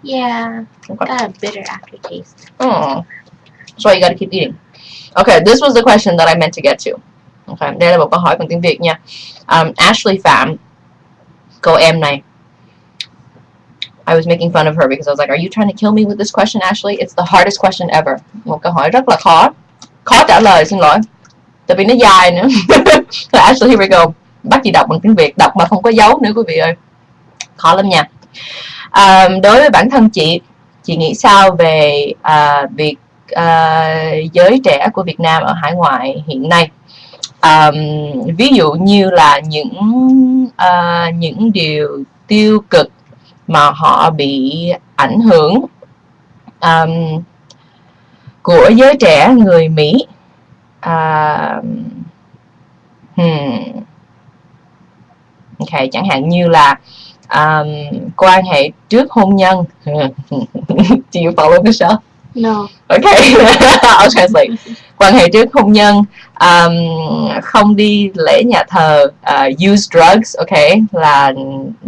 Yeah. Okay. Got a bitter aftertaste. Oh, that's why you gotta keep eating. Okay, this was the question that I meant to get to. Okay, đây là một câu hỏi bằng tiếng Việt nha. Ashley Pham, cô em này. I was making fun of her because I was like, are you trying to kill me with this question, Ashley? It's the hardest question ever. Một câu hỏi rất là khó. Khó trả lời, xin lỗi. Tại vì nó dài nữa. So Ashley, here we go. Bắt chị đọc bằng tiếng Việt, đọc mà không có dấu nữa quý vị ơi. Khó lắm nha. Đối với bản thân chị nghĩ sao về việc giới trẻ của Việt Nam ở hải ngoại hiện nay? Ví dụ như là những điều tiêu cực mà họ bị ảnh hưởng của giới trẻ người Mỹ. Okay, chẳng hạn như là quan hệ trước hôn nhân. Do you follow the show? No. Okay, I'll translate. Quan hệ trước hôn nhân, không đi lễ nhà thờ, use drugs, okay, là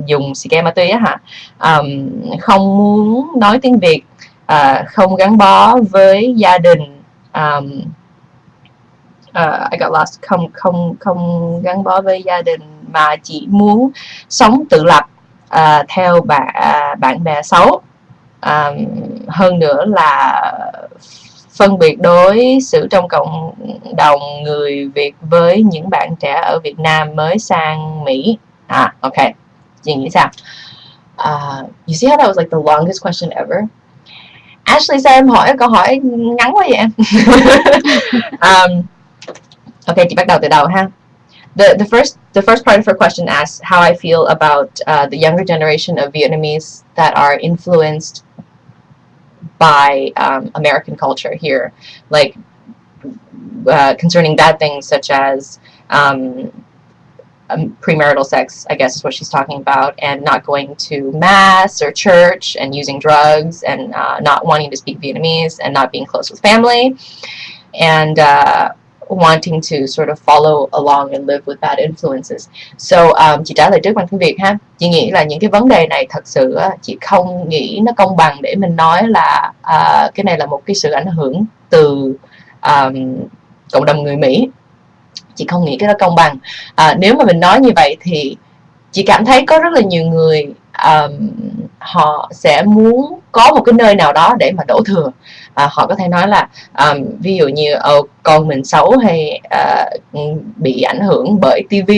dùng xì ke ma túy á hả? Không muốn nói tiếng Việt, không gắn bó với gia đình. I got lost. Không gắn bó với gia đình mà chỉ muốn sống tự lập theo bạn bè xấu. Hơn nữa là phân biệt đối xử trong cộng đồng người Việt với những bạn trẻ ở Việt Nam mới sang Mỹ. Ok, chị nghĩ sao? You see how that was like the longest question ever? Ashley, sao em hỏi câu hỏi ngắn quá vậy em? Ok, chị bắt đầu từ đầu ha. The first part of her question asks how I feel about the younger generation of Vietnamese that are influenced by American culture here, like concerning bad things such as premarital sex, I guess is what she's talking about, and not going to mass or church, and using drugs, and not wanting to speak Vietnamese, and not being close with family, and wanting to sort of follow along and live with bad influences. So chị trả lời trước bằng tiếng Việt ha. Chị nghĩ là những cái vấn đề này thật sự chị không nghĩ nó công bằng để mình nói là cái này là một cái sự ảnh hưởng từ cộng đồng người Mỹ. Chị không nghĩ cái đó công bằng. Nếu mà mình nói như vậy thì chị cảm thấy có rất là nhiều người họ sẽ muốn có một cái nơi nào đó để mà đổ thừa. Họ có thể nói là ví dụ như con mình xấu, hay bị ảnh hưởng bởi TV,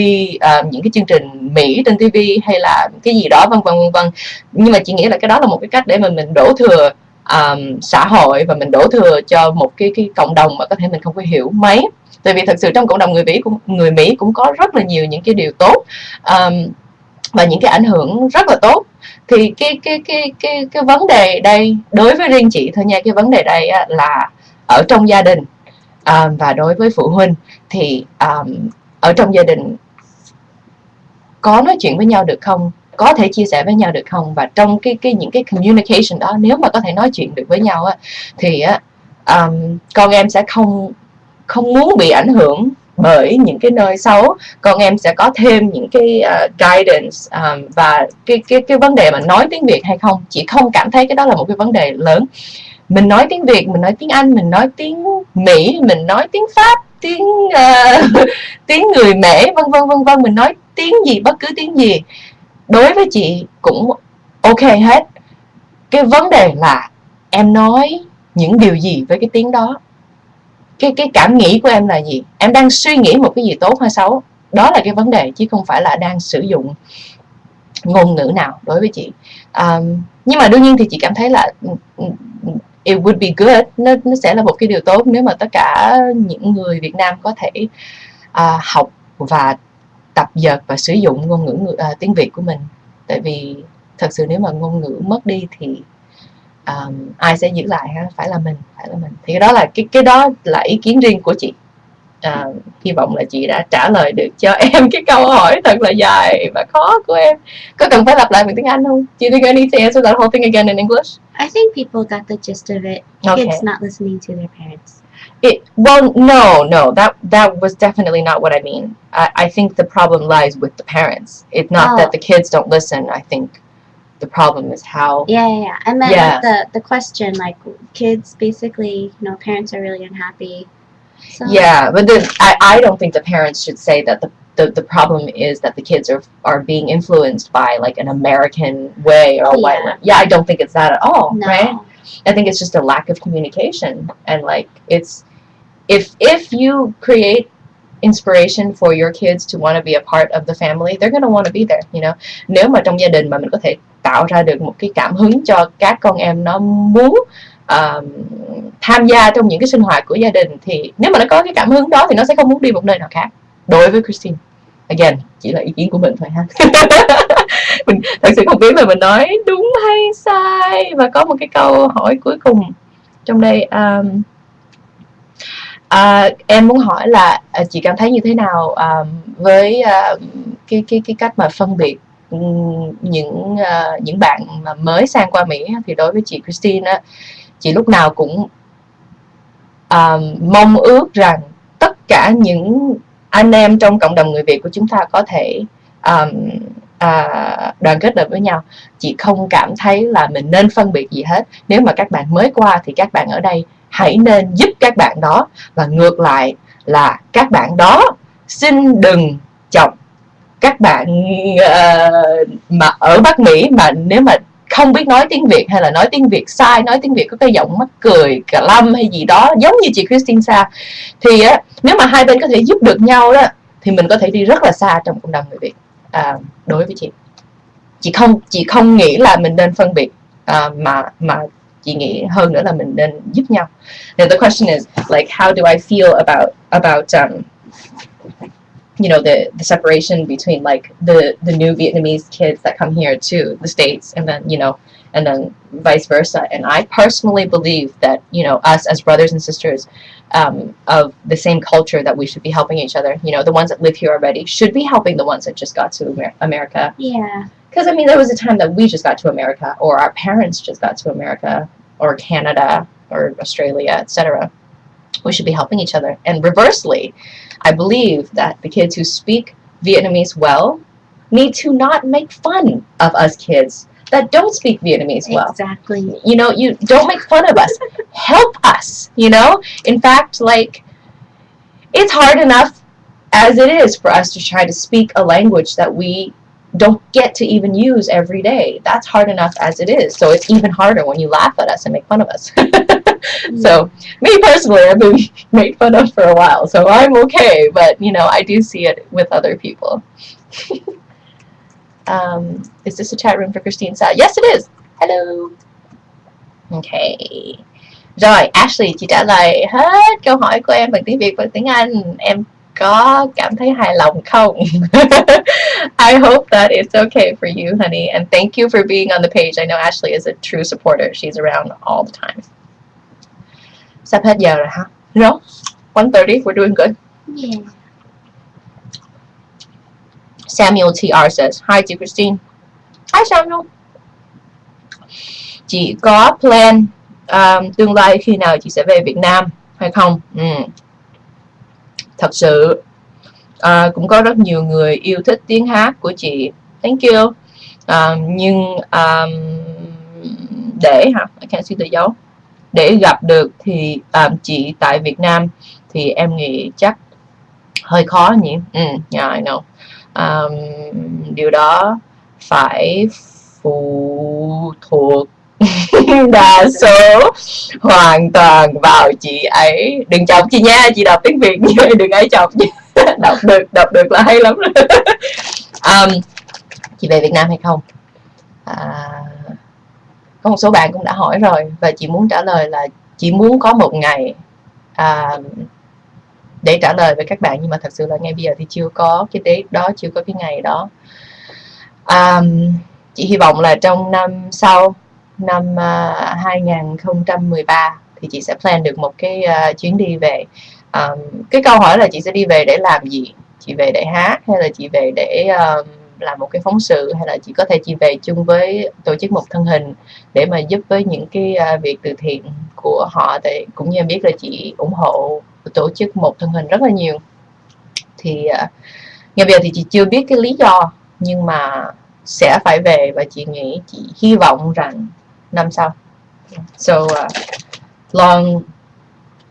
những cái chương trình Mỹ trên TV, hay là cái gì đó vân vân vân vân. Nhưng mà chị nghĩ là cái đó là một cái cách để mà mình đổ thừa xã hội, và mình đổ thừa cho một cái cộng đồng mà có thể mình không có hiểu mấy. Tại vì thật sự trong cộng đồng người Mỹ cũng có rất là nhiều những cái điều tốt, và những cái ảnh hưởng rất là tốt. Thì cái vấn đề đây, đối với riêng chị thôi nha, cái vấn đề đây là ở trong gia đình, và đối với phụ huynh thì ở trong gia đình có nói chuyện với nhau được không, có thể chia sẻ với nhau được không, và trong những cái communication đó, nếu mà có thể nói chuyện được với nhau thì con em sẽ không muốn bị ảnh hưởng bởi những cái nơi xấu. Con em sẽ có thêm những cái guidance, và cái vấn đề mà nói tiếng Việt hay không, chị không cảm thấy cái đó là một cái vấn đề lớn. Mình nói tiếng Việt, mình nói tiếng Anh, mình nói tiếng Mỹ, mình nói tiếng Pháp, tiếng người Mễ, vân vân vân vân, mình nói tiếng gì, bất cứ tiếng gì, đối với chị cũng ok hết. Cái vấn đề là em nói những điều gì với cái tiếng đó, cái cảm nghĩ của em là gì, em đang suy nghĩ một cái gì tốt hay xấu. Đó là cái vấn đề, chứ không phải là đang sử dụng ngôn ngữ nào đối với chị. Nhưng mà đương nhiên thì chị cảm thấy là it would be good, nó sẽ là một cái điều tốt nếu mà tất cả những người Việt Nam có thể học và tập dượt và sử dụng ngôn ngữ tiếng Việt của mình. Tại vì thật sự nếu mà ngôn ngữ mất đi thì ai sẽ giữ lại ha? Phải là mình. Thì cái đó là ý kiến riêng của chị. Hy vọng là chị đã trả lời được cho em cái câu hỏi thật là dài và khó của em. Có cần phải lặp lại bằng tiếng Anh không? Do you think I need to answer that whole thing again in English? I think people got the gist of it. Okay. Kids not listening to their parents. Well, no, that was definitely not what I mean. I think the problem lies with the parents. It's not that the kids don't listen. I think the problem is how. Yeah. I meant like the question, like kids basically, parents are really unhappy. So. Yeah, but then I don't think the parents should say that the problem is that the kids are being influenced by like an American way or a white way. Yeah, I don't think it's that at all, right? I think it's just a lack of communication, and like it's if you create inspiration for your kids to want to be a part of the family, they're going to want to be there, Nếu mà trong gia đình mà mình có thể tạo ra được một cái cảm hứng cho các con em nó muốn tham gia trong những cái sinh hoạt của gia đình, thì nếu mà nó có cái cảm hứng đó thì nó sẽ không muốn đi một nơi nào khác. Đối với Kristine, again, chỉ là ý kiến của mình thôi ha. Mình thật sự không biết là mình nói đúng hay sai. Và có một cái câu hỏi cuối cùng trong đây, em muốn hỏi là chị cảm thấy như thế nào với cái cách mà phân biệt những bạn mà mới sang qua Mỹ. Thì đối với chị Kristine, chị lúc nào cũng mong ước rằng tất cả những anh em trong cộng đồng người Việt của chúng ta có thể đoàn kết được với nhau. Chị không cảm thấy là mình nên phân biệt gì hết. Nếu mà các bạn mới qua thì các bạn ở đây hãy nên giúp các bạn đó, và ngược lại là các bạn đó xin đừng chọc các bạn mà ở Bắc Mỹ, mà nếu mà không biết nói tiếng Việt hay là nói tiếng Việt sai, nói tiếng Việt có cái giọng mắc cười, cà lâm hay gì đó giống như chị Kristine Sa, thì á, nếu mà hai bên có thể giúp được nhau đó thì mình có thể đi rất là xa trong cộng đồng người Việt. Đối với chị không nghĩ là mình nên phân biệt, mà chị nghĩ hơn nữa là mình nên giúp nhau. Now the question is like, how do I feel about the separation between like the new Vietnamese kids that come here to the States, and then vice versa. And I personally believe that us as brothers and sisters of the same culture, that we should be helping each other. The ones that live here already should be helping the ones that just got to America. Yeah. Because I mean, there was a time that we just got to America, or our parents just got to America, or Canada, or Australia, etc. We should be helping each other. And reversely, I believe that the kids who speak Vietnamese well need to not make fun of us kids that don't speak Vietnamese well. Exactly. You don't make fun of us. Help us, In fact, like, it's hard enough as it is for us to try to speak a language that we don't get to even use every day. That's hard enough as it is. So it's even harder when you laugh at us and make fun of us. So me personally, I've been made fun of for a while, so I'm okay, but I do see it with other people. Is this a chat room for Kristine Sa? Yes, it is. Hello. Okay. Rồi, Ashley, chị trả lời hết câu hỏi của em bằng tiếng Việt và tiếng Anh. Em có cảm thấy hài lòng không? I hope that it's okay for you, honey, and thank you for being on the page. I know Ashley is a true supporter. She's around all the time. Sắp hết giờ rồi hả? No? 1:30, we're doing good. Yeah. Samuel TR says, Hi, chị Kristine. Hi, Samuel. Chị có plan tương lai khi nào chị sẽ về Việt Nam hay không? Thật sự cũng có rất nhiều người yêu thích tiếng hát của chị. Thank you. Nhưng để I can't see the dấu. Để gặp được thì chị tại Việt Nam thì em nghĩ chắc hơi khó nhỉ. Yeah, I know. Điều đó phải phụ thuộc đa số hoàn toàn vào chị ấy. Đừng chọc chị nha, chị đọc tiếng Việt như vậy, đừng ai chọc nha. đọc được là hay lắm rồi. Chị về Việt Nam hay không? Có một số bạn cũng đã hỏi rồi, và chị muốn trả lời là chị muốn có một ngày để trả lời với các bạn, nhưng mà thật sự là ngay bây giờ thì chưa có cái date đó, chưa có cái ngày đó. Chị hy vọng là trong năm sau, năm 2013 thì chị sẽ plan được một cái chuyến đi về. Cái câu hỏi là chị sẽ đi về để làm gì? Chị về để hát, hay là chị về để làm một cái phóng sự, hay là chị có thể chị về chung với tổ chức Một Thân Hình để mà giúp với những cái việc từ thiện của họ. Tại cũng như em biết là chị ủng hộ tổ chức Một Thân Hình rất là nhiều. Thì ngay bây giờ thì chị chưa biết cái lý do, nhưng mà sẽ phải về, và chị nghĩ, chị hy vọng rằng năm sau. So long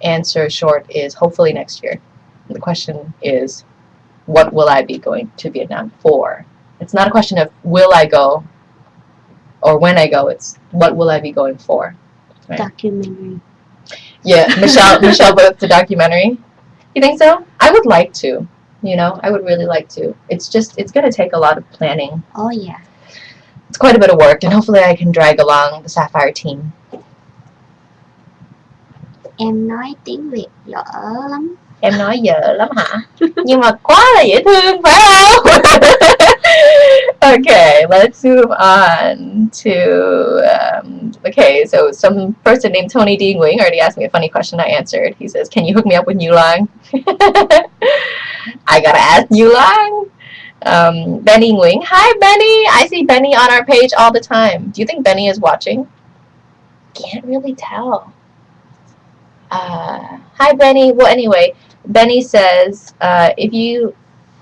answer short is hopefully next year. The question is, what will I be going to Vietnam for? It's not a question of will I go or when I go, it's what will I be going for. Right? Documentary. Yeah, Michelle wrote the documentary. You think so? I would like to. I would really like to. It's going to take a lot of planning. Oh yeah. It's quite a bit of work, and hopefully I can drag along the SAFIRE team. Em nói tiếng Việt dở lắm. Em nói dở lắm hả? Nhưng mà quá là dễ thương, phải không? Okay, let's move on to okay, so some person named Tony D. Nguyen already asked me a funny question. I answered. He says, can you hook me up with New Lang? I gotta ask New Lang. Benny Nguyen. Hi, Benny. I see Benny on our page all the time. Do you think Benny is watching? Can't really tell. Hi, Benny. Well, anyway, Benny says,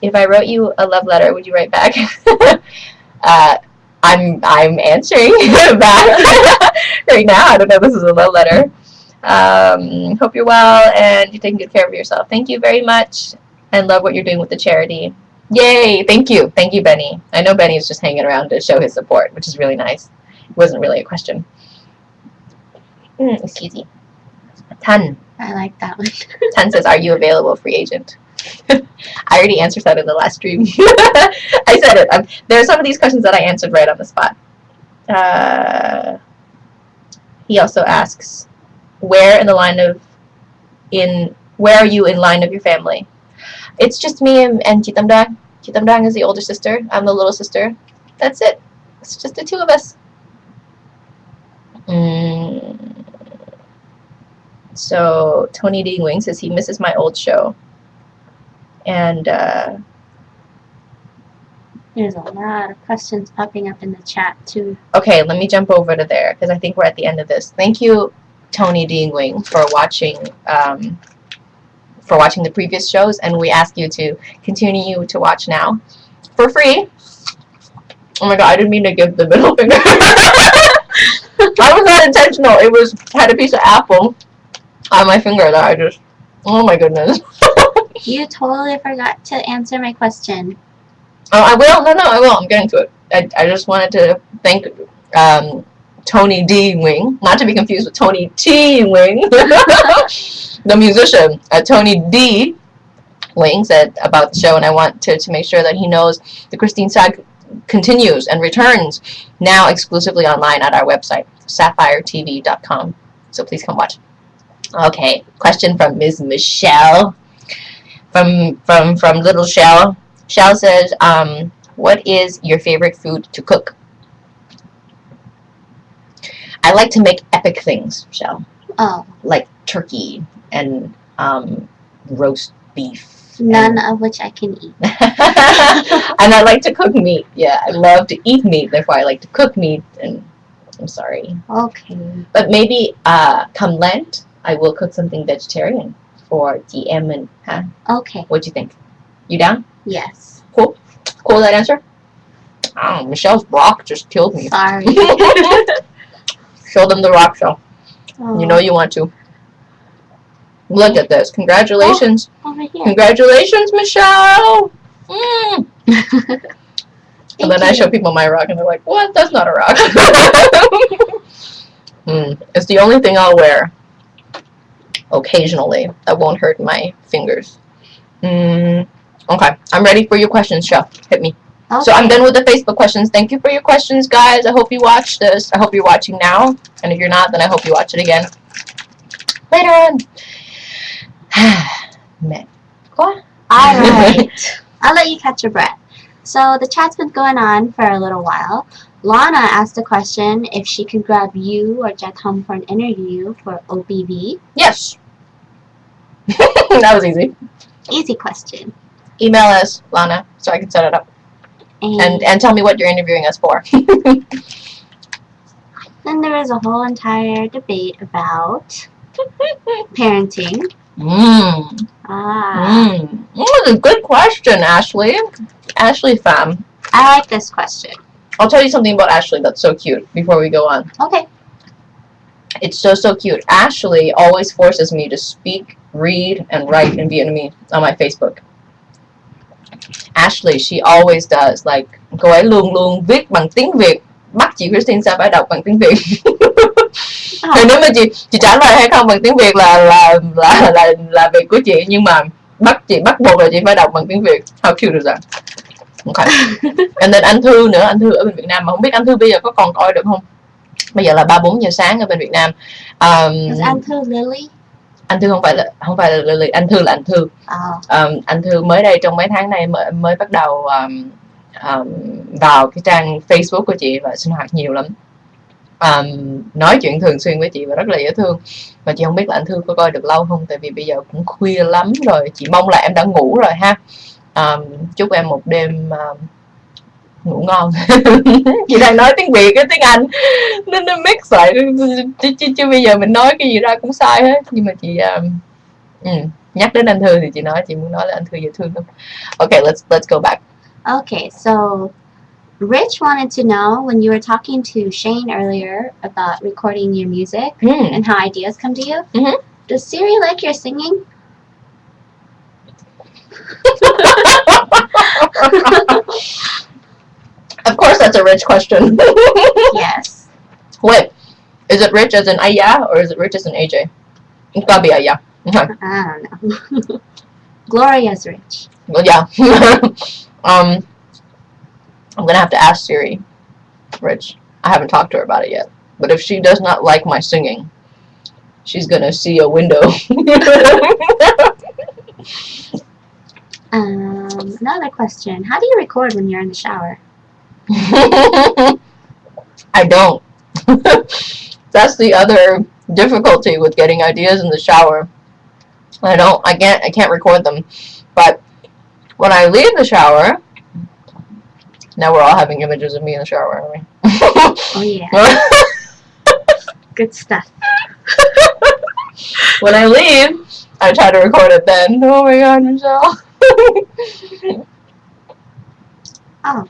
if I wrote you a love letter, would you write back? I'm answering back right now. I don't know if this is a love letter. Hope you're well and you're taking good care of yourself. Thank you very much, and love what you're doing with the charity. Yay! Thank you, Benny. I know Benny is just hanging around to show his support, which is really nice. wasn't really a question. Excuse me. Tan. I like that one. Tan says, are you available, free agent? I already answered that in the last stream. I said it. There are some of these questions that I answered right on the spot. He also asks, where are you in line of your family? It's just me and Chị Tâm Đoan. Chị Tâm Đoan is the older sister. I'm the little sister. That's it. It's just the two of us. So Tony D. Wing says he misses my old show. And There's a lot of questions popping up in the chat too. okay, let me jump over to there because I think we're at the end of this. Thank you, Tony D. Wing, for watching the previous shows, and we ask you to continue to watch now for free. Oh my god, I didn't mean to give the middle finger. That was not intentional. It had a piece of apple on my finger that I just, oh my goodness. You totally forgot to answer my question. Oh, I will. No, I will. I'm getting to it. I just wanted to thank Tony D. Wing, not to be confused with Tony T. Wing, the musician. Tony D. Wing said about the show, and I want to make sure that he knows the Kristine sag continues and returns now exclusively online at our website, SAFIRETV.com. So please come watch. Okay, question from Ms. Michelle from Little Shell. Shell says, what is your favorite food to cook? I like to make epic things, Shell. Oh. Like turkey and roast beef. None of which I can eat. And I like to cook meat. Yeah, I love to eat meat. Therefore, I like to cook meat. And I'm sorry. Okay. But maybe come Lent, I will cook something vegetarian for DM and Okay. What do you think? You down? Yes. Cool. Cool that answer? Oh, Michelle's rock just killed me. Sorry. Show them the rock show. Oh. You know you want to. Look at this. Congratulations. Oh, over here. Congratulations, Michelle. And then I you. show people my rock and they're like, what? That's not a rock. It's the only thing I'll wear occasionally that won't hurt my fingers. Okay. I'm ready for your questions, Shell. Hit me. Okay. So I'm done with the Facebook questions. Thank you for your questions, guys. I hope you watched this. I hope you're watching now. And if you're not, then I hope you watch it again later on. Man. What? Alright. I'll let you catch your breath. So the chat's been going on for a little while. Lana asked a question if she could grab you or Jet home for an interview for OBV. Yes. That was easy. Easy question. Email us, Lana, so I can set it up. And tell me what you're interviewing us for. Then there was a whole entire debate about parenting. That's a good question, Ashley. Ashley fam. I like this question. I'll tell you something about Ashley that's so cute before we go on. Okay. It's so cute. Ashley always forces me to speak, read, and write in Vietnamese on my Facebook. Ashley, she always does. Like, cô ấy luôn luôn viết bằng tiếng Việt. Bắt chị Kristine sao phải đọc bằng tiếng Việt. Thì nếu mà chị trả lời hay không bằng tiếng Việt là việc của chị, nhưng mà bắt buộc là chị phải đọc bằng tiếng Việt. How cute is that? Okay. And then anh Thư nữa, anh Thư ở bên Việt Nam mà không biết anh Thư bây giờ có còn coi được không? Bây giờ là 3-4 giờ sáng ở bên Việt Nam. Is anh Thư Lily? Anh Thư không phải là Lily, anh Thư là anh Thư. Anh Thư mới đây trong mấy tháng này mới bắt đầu vào cái trang Facebook của chị và sinh hoạt nhiều lắm. Nói chuyện thường xuyên với chị và rất là dễ thương. Mà chị không biết là anh Thư có coi được lâu không, tại vì bây giờ cũng khuya lắm rồi. Chị mong là em đã ngủ rồi ha. Chúc em một đêm ngủ ngon. Chị đang nói tiếng Việt cái tiếng Anh nó mix lại chứ bây giờ mình nói cái gì ra cũng sai hết. Nhưng mà chị nhắc đến anh Thư thì chị muốn nói là anh Thư dễ thương lắm. Okay, let's go back. Okay, so Rich wanted to know, when you were talking to Shane earlier about recording your music and how ideas come to you, does Siri like your singing? Of course, that's a Rich question. Yes. Is it Rich as in Aya, or is it Rich as in AJ? It's gotta be Aya. Okay. I don't know. Gloria's rich. Well, yeah. I'm gonna have to ask Siri, Rich. I haven't talked to her about it yet. But if she does not like my singing, she's gonna see a window. Another question. How do you record when you're in the shower? I don't. That's the other difficulty with getting ideas in the shower. I can't record them. But when I leave the shower, now we're all having images of me in the shower, aren't we? Oh yeah. Good stuff. When I leave, I try to record it then. Oh my god, Michelle. Oh.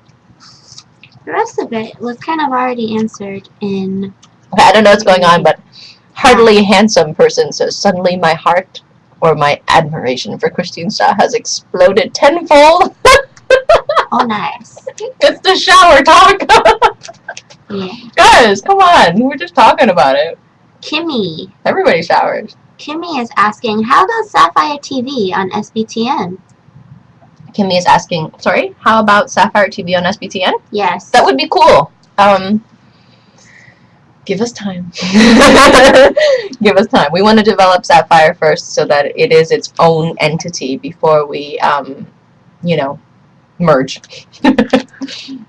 The rest of it was kind of already answered in... Okay, I don't know what's going on, but hardly handsome person says, suddenly my heart or my admiration for Kristine Shaw has exploded tenfold. Oh, nice. It's the shower talk. Yeah. Guys, come on. We're just talking about it. Kimmy. Everybody showers. Kimmy is asking, how does Sapphire TV on SBTN? Kimmy is asking, sorry, how about Sapphire TV on SBTN? Yes. That would be cool. Give us time. Give us time. We want to develop Sapphire first so that it is its own entity before we, you know, merge.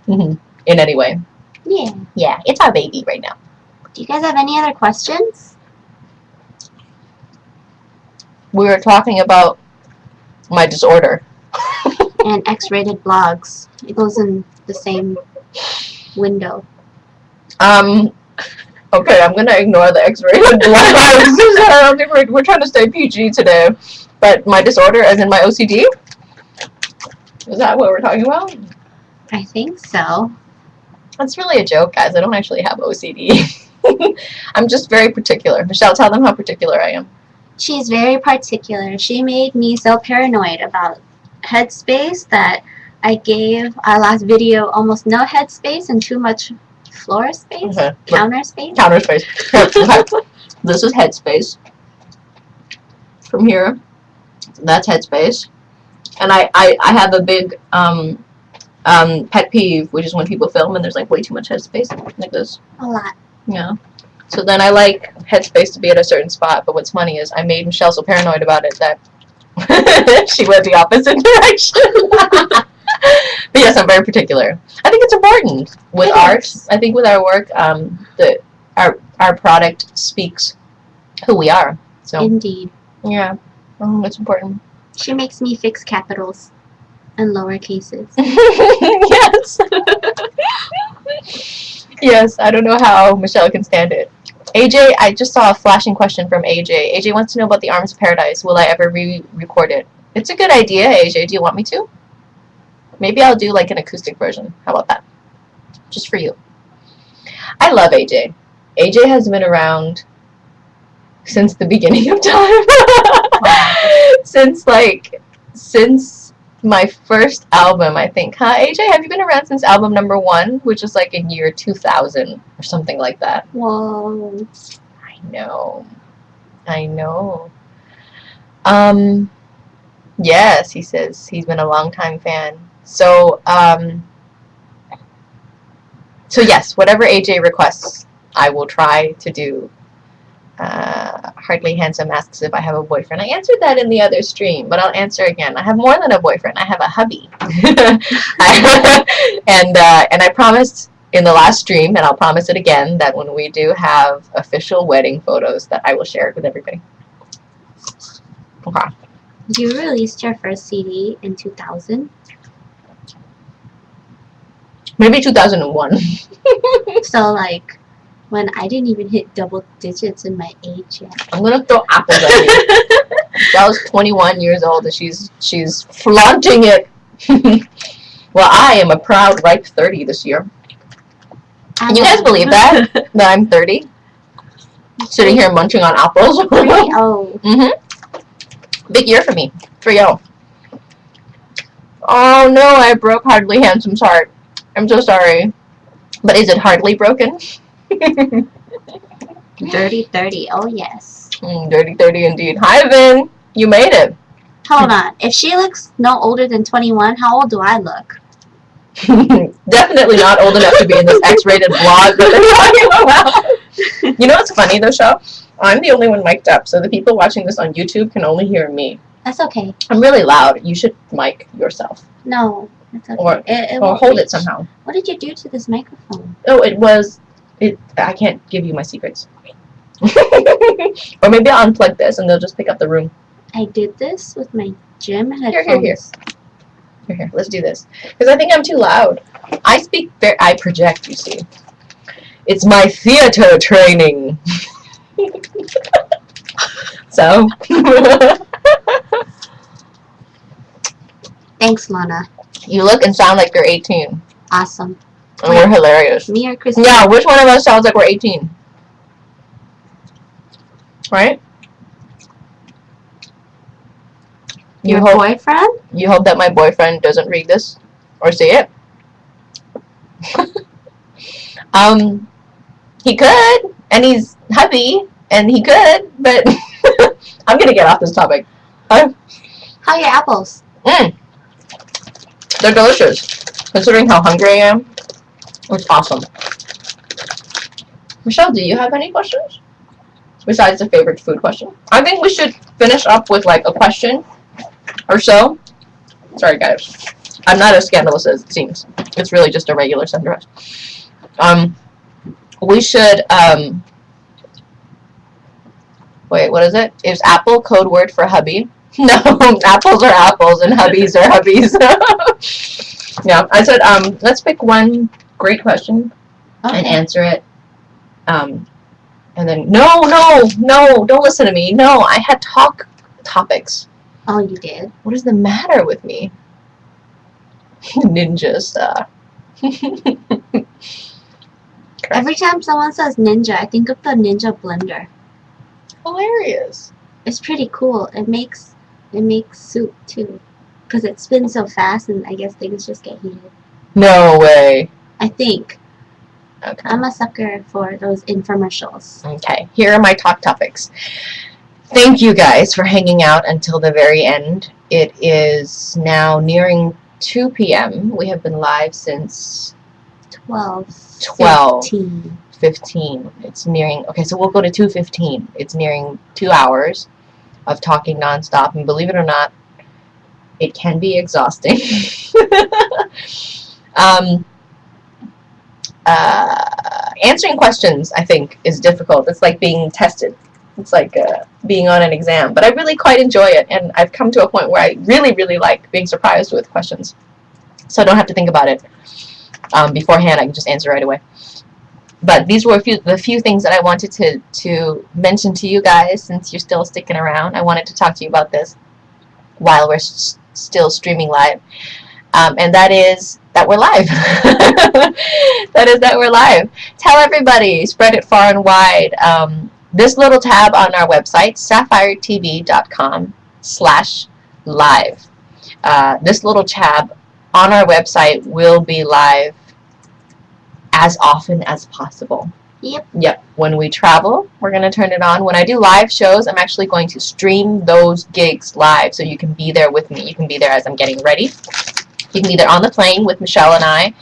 In any way. Yeah. Yeah, it's our baby right now. Do you guys have any other questions? We were talking about my disorder. And X-rated blogs. It goes in the same window. Okay, I'm gonna ignore the X-rated blogs. I don't think we're trying to stay PG today. But my disorder, as in my OCD? Is that what we're talking about? I think so. That's really a joke, guys. I don't actually have OCD. I'm just very particular. Michelle, tell them how particular I am. She's very particular. She made me so paranoid about headspace that I gave our last video almost no headspace and too much floor space, Okay. counter space. Counter space. Okay. This is headspace. From here, that's headspace. And I have a big pet peeve, which is when people film and there's like way too much headspace, like this. A lot. Yeah. So then I like headspace to be at a certain spot, but what's funny is I made Michelle so paranoid about it that she went the opposite direction. But yes, I'm very particular. I think it's important with art. I think with our work, our product speaks who we are. So Indeed. yeah, it's important. She makes me fix capitals and lower cases. Yes. Yes, I don't know how Michelle can stand it. AJ, I just saw a flashing question from AJ. AJ wants to know about the Arms of Paradise. Will I ever re-record it? It's a good idea, AJ. Do you want me to? Maybe I'll do like an acoustic version. How about that? Just for you. I love AJ. AJ has been around since the beginning of time. Since my first album, I think. Huh, AJ? Have you been around since album number 1, which is like in year 2000 or something like that? Whoa. I know. I know. Yes, he says he's been a long-time fan. So, so yes, whatever AJ requests, I will try to do. Hardly Handsome asks if I have a boyfriend. I answered that in the other stream, but I'll answer again. I have more than a boyfriend. I have a hubby. And I promised in the last stream, and I'll promise it again, that when we do have official wedding photos, that I will share it with everybody. Okay. You released your first CD in 2000. Maybe 2001. So like when I didn't even hit double digits in my age yet. I'm gonna throw apples at you. Michelle's 21 years old and she's flaunting it. Well, I am a proud ripe 30 this year. Can you guys believe that? That I'm 30? Sitting here munching on apples. 3-0. Mm-hmm. Big year for me. 3-0. Oh no, I broke Hardly Handsome's heart. I'm so sorry. But is it hardly broken? Dirty 30. Oh, yes. Dirty 30 indeed. Hi, Vin. You made it. Hold on. If she looks no older than 21, how old do I look? Definitely not old enough to be in this X-rated vlog that they're talking about. You know what's funny though, Shell? I'm the only one mic'd up, so the people watching this on YouTube can only hear me. That's okay. I'm really loud. You should mic yourself. No, that's okay. Or, it or won't hold reach. it somehow. What did you do to this microphone? Oh, I can't give you my secrets. Or maybe I'll unplug this and they'll just pick up the room. I did this with my gym Here, headphones. Here, let's do this. Because I think I'm too loud. I project, you see. It's my theater training. So. Thanks, Lana. You look and sound like you're 18. Awesome. And we're hilarious. Me or Kristine? Yeah, which one of us sounds like we're 18? Right? Your boyfriend? You hope that my boyfriend doesn't read this or see it. He could, and he's hubby, and he could, but I'm gonna get off this topic. How are your apples? They're delicious. Considering how hungry I am, it's awesome. Michelle, do you have any questions? Besides the favorite food question? I think we should finish up with like a question or so. Sorry guys. I'm not as scandalous as it seems. It's really just a regular sundress. We should wait, what is it? Is apple code word for hubby? No, apples are apples and hubbies are hubbies. Yeah, I said let's pick one great question and answer it. And then no, don't listen to me. No, I had topics. Oh, you did? What is the matter with me? Ninja stuff. Every time someone says ninja, I think of the ninja blender. Hilarious. It's pretty cool. It makes soup too, because it spins so fast, and I guess things just get heated. No way. I think. Okay. I'm a sucker for those infomercials. Okay, here are my talk topics. Thank you guys for hanging out until the very end. It is now nearing 2 p.m. We have been live since 15. It's nearing, okay, so we'll go to 2:15. It's nearing 2 hours of talking nonstop, and believe it or not, it can be exhausting. Answering questions, I think, is difficult. It's like being tested. It's like being on an exam. But I really quite enjoy it, and I've come to a point where I really, really like being surprised with questions. So I don't have to think about it beforehand. I can just answer right away. But these were the few things that I wanted to mention to you guys since you're still sticking around. I wanted to talk to you about this while we're still streaming live. And that is that we're live. That we're live. Tell everybody, spread it far and wide. This little tab on our website, safiretv.com/live. This little tab on our website will be live as often as possible. Yep. When we travel, we're going to turn it on. When I do live shows, I'm actually going to stream those gigs live, so you can be there with me. You can be there as I'm getting ready. You can be there on the plane with Michelle and I.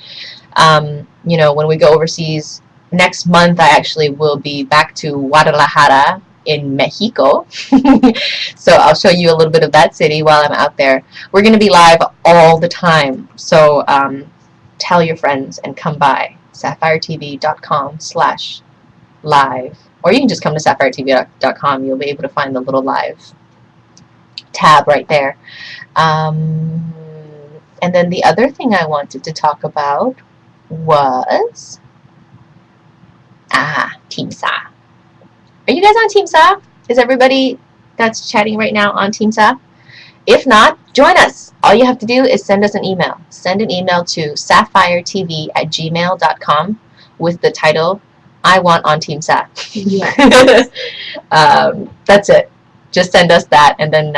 You know, when we go overseas, next month I actually will be back to Guadalajara in Mexico. So I'll show you a little bit of that city while I'm out there. We're going to be live all the time. So tell your friends and come by. safiretv.com/live. Or you can just come to safiretv.com. You'll be able to find the little live tab right there. And then the other thing I wanted to talk about was Team Sa. Are you guys on Team Sa? Is everybody that's chatting right now on Team Sa? If not, join us. All you have to do is send us an email. Send an email to safiretv@gmail.com with the title, I want on Team Sa. Yes. That's it. Just send us that, and then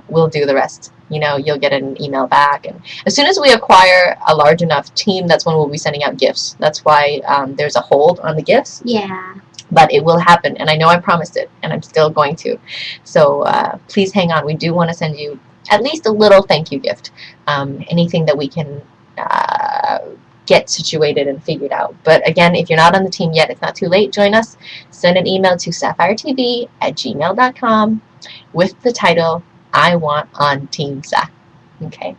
we'll do the rest. you know, you'll get an email back. And as soon as we acquire a large enough team, that's when we'll be sending out gifts. That's why there's a hold on the gifts. Yeah. But it will happen, and I know I promised it, and I'm still going to. So please hang on. We do want to send you at least a little thank you gift. Anything that we can get situated and figured out. But again, if you're not on the team yet, it's not too late. Join us. Send an email to safiretv@gmail.com with the title, I want on Team Sa. Okay.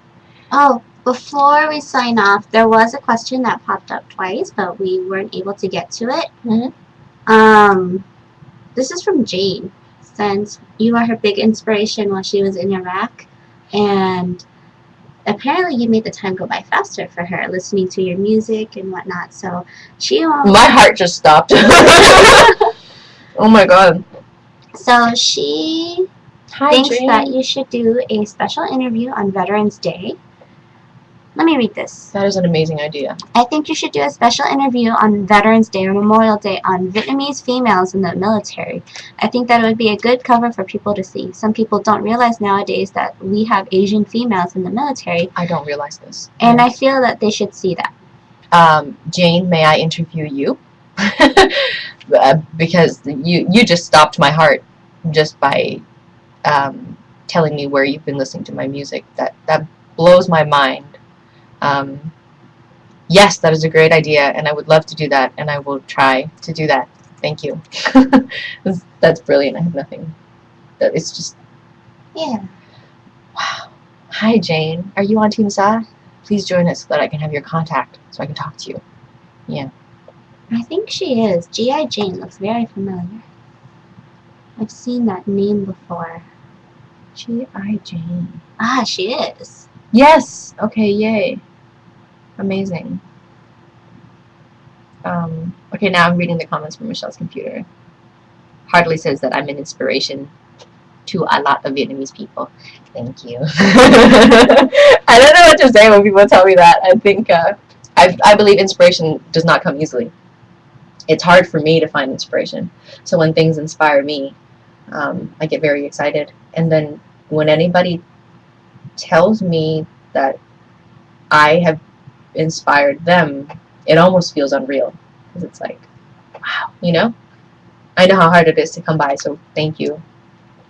Oh, before we sign off, there was a question that popped up twice, but we weren't able to get to it. This is from Jane. Since you are her big inspiration while she was in Iraq, and apparently you made the time go by faster for her, listening to your music and whatnot. So she My heart just stopped. Oh my god. So she thinks that you should do a special interview on Veterans Day. Let me read this. That is an amazing idea. I think you should do a special interview on Veterans Day or Memorial Day on Vietnamese females in the military. I think that it would be a good cover for people to see. Some people don't realize nowadays that we have Asian females in the military. I don't realize this. And I feel that they should see that. Jane, may I interview you? Because you just stopped my heart just by telling me where you've been listening to my music. That blows my mind. Yes, that is a great idea, and I would love to do that, and I will try to do that. Thank you. That's brilliant. I have nothing. It's just... Yeah. Wow. Hi, Jane. Are you on Team Sa? Please join us so that I can have your contact so I can talk to you. Yeah. I think she is. G.I. Jane looks very familiar. I've seen that name before. G.I. Jane. Ah, she is. Yes! Okay, yay. Amazing. Okay, now I'm reading the comments from Michelle's computer. Hardly says that I'm an inspiration to a lot of Vietnamese people. Thank you. I don't know what to say when people tell me that. I think, I believe inspiration does not come easily. It's hard for me to find inspiration. So when things inspire me, I get very excited. And then when anybody tells me that I have inspired them, it almost feels unreal. Because it's like, wow, you know? I know how hard it is to come by, so thank you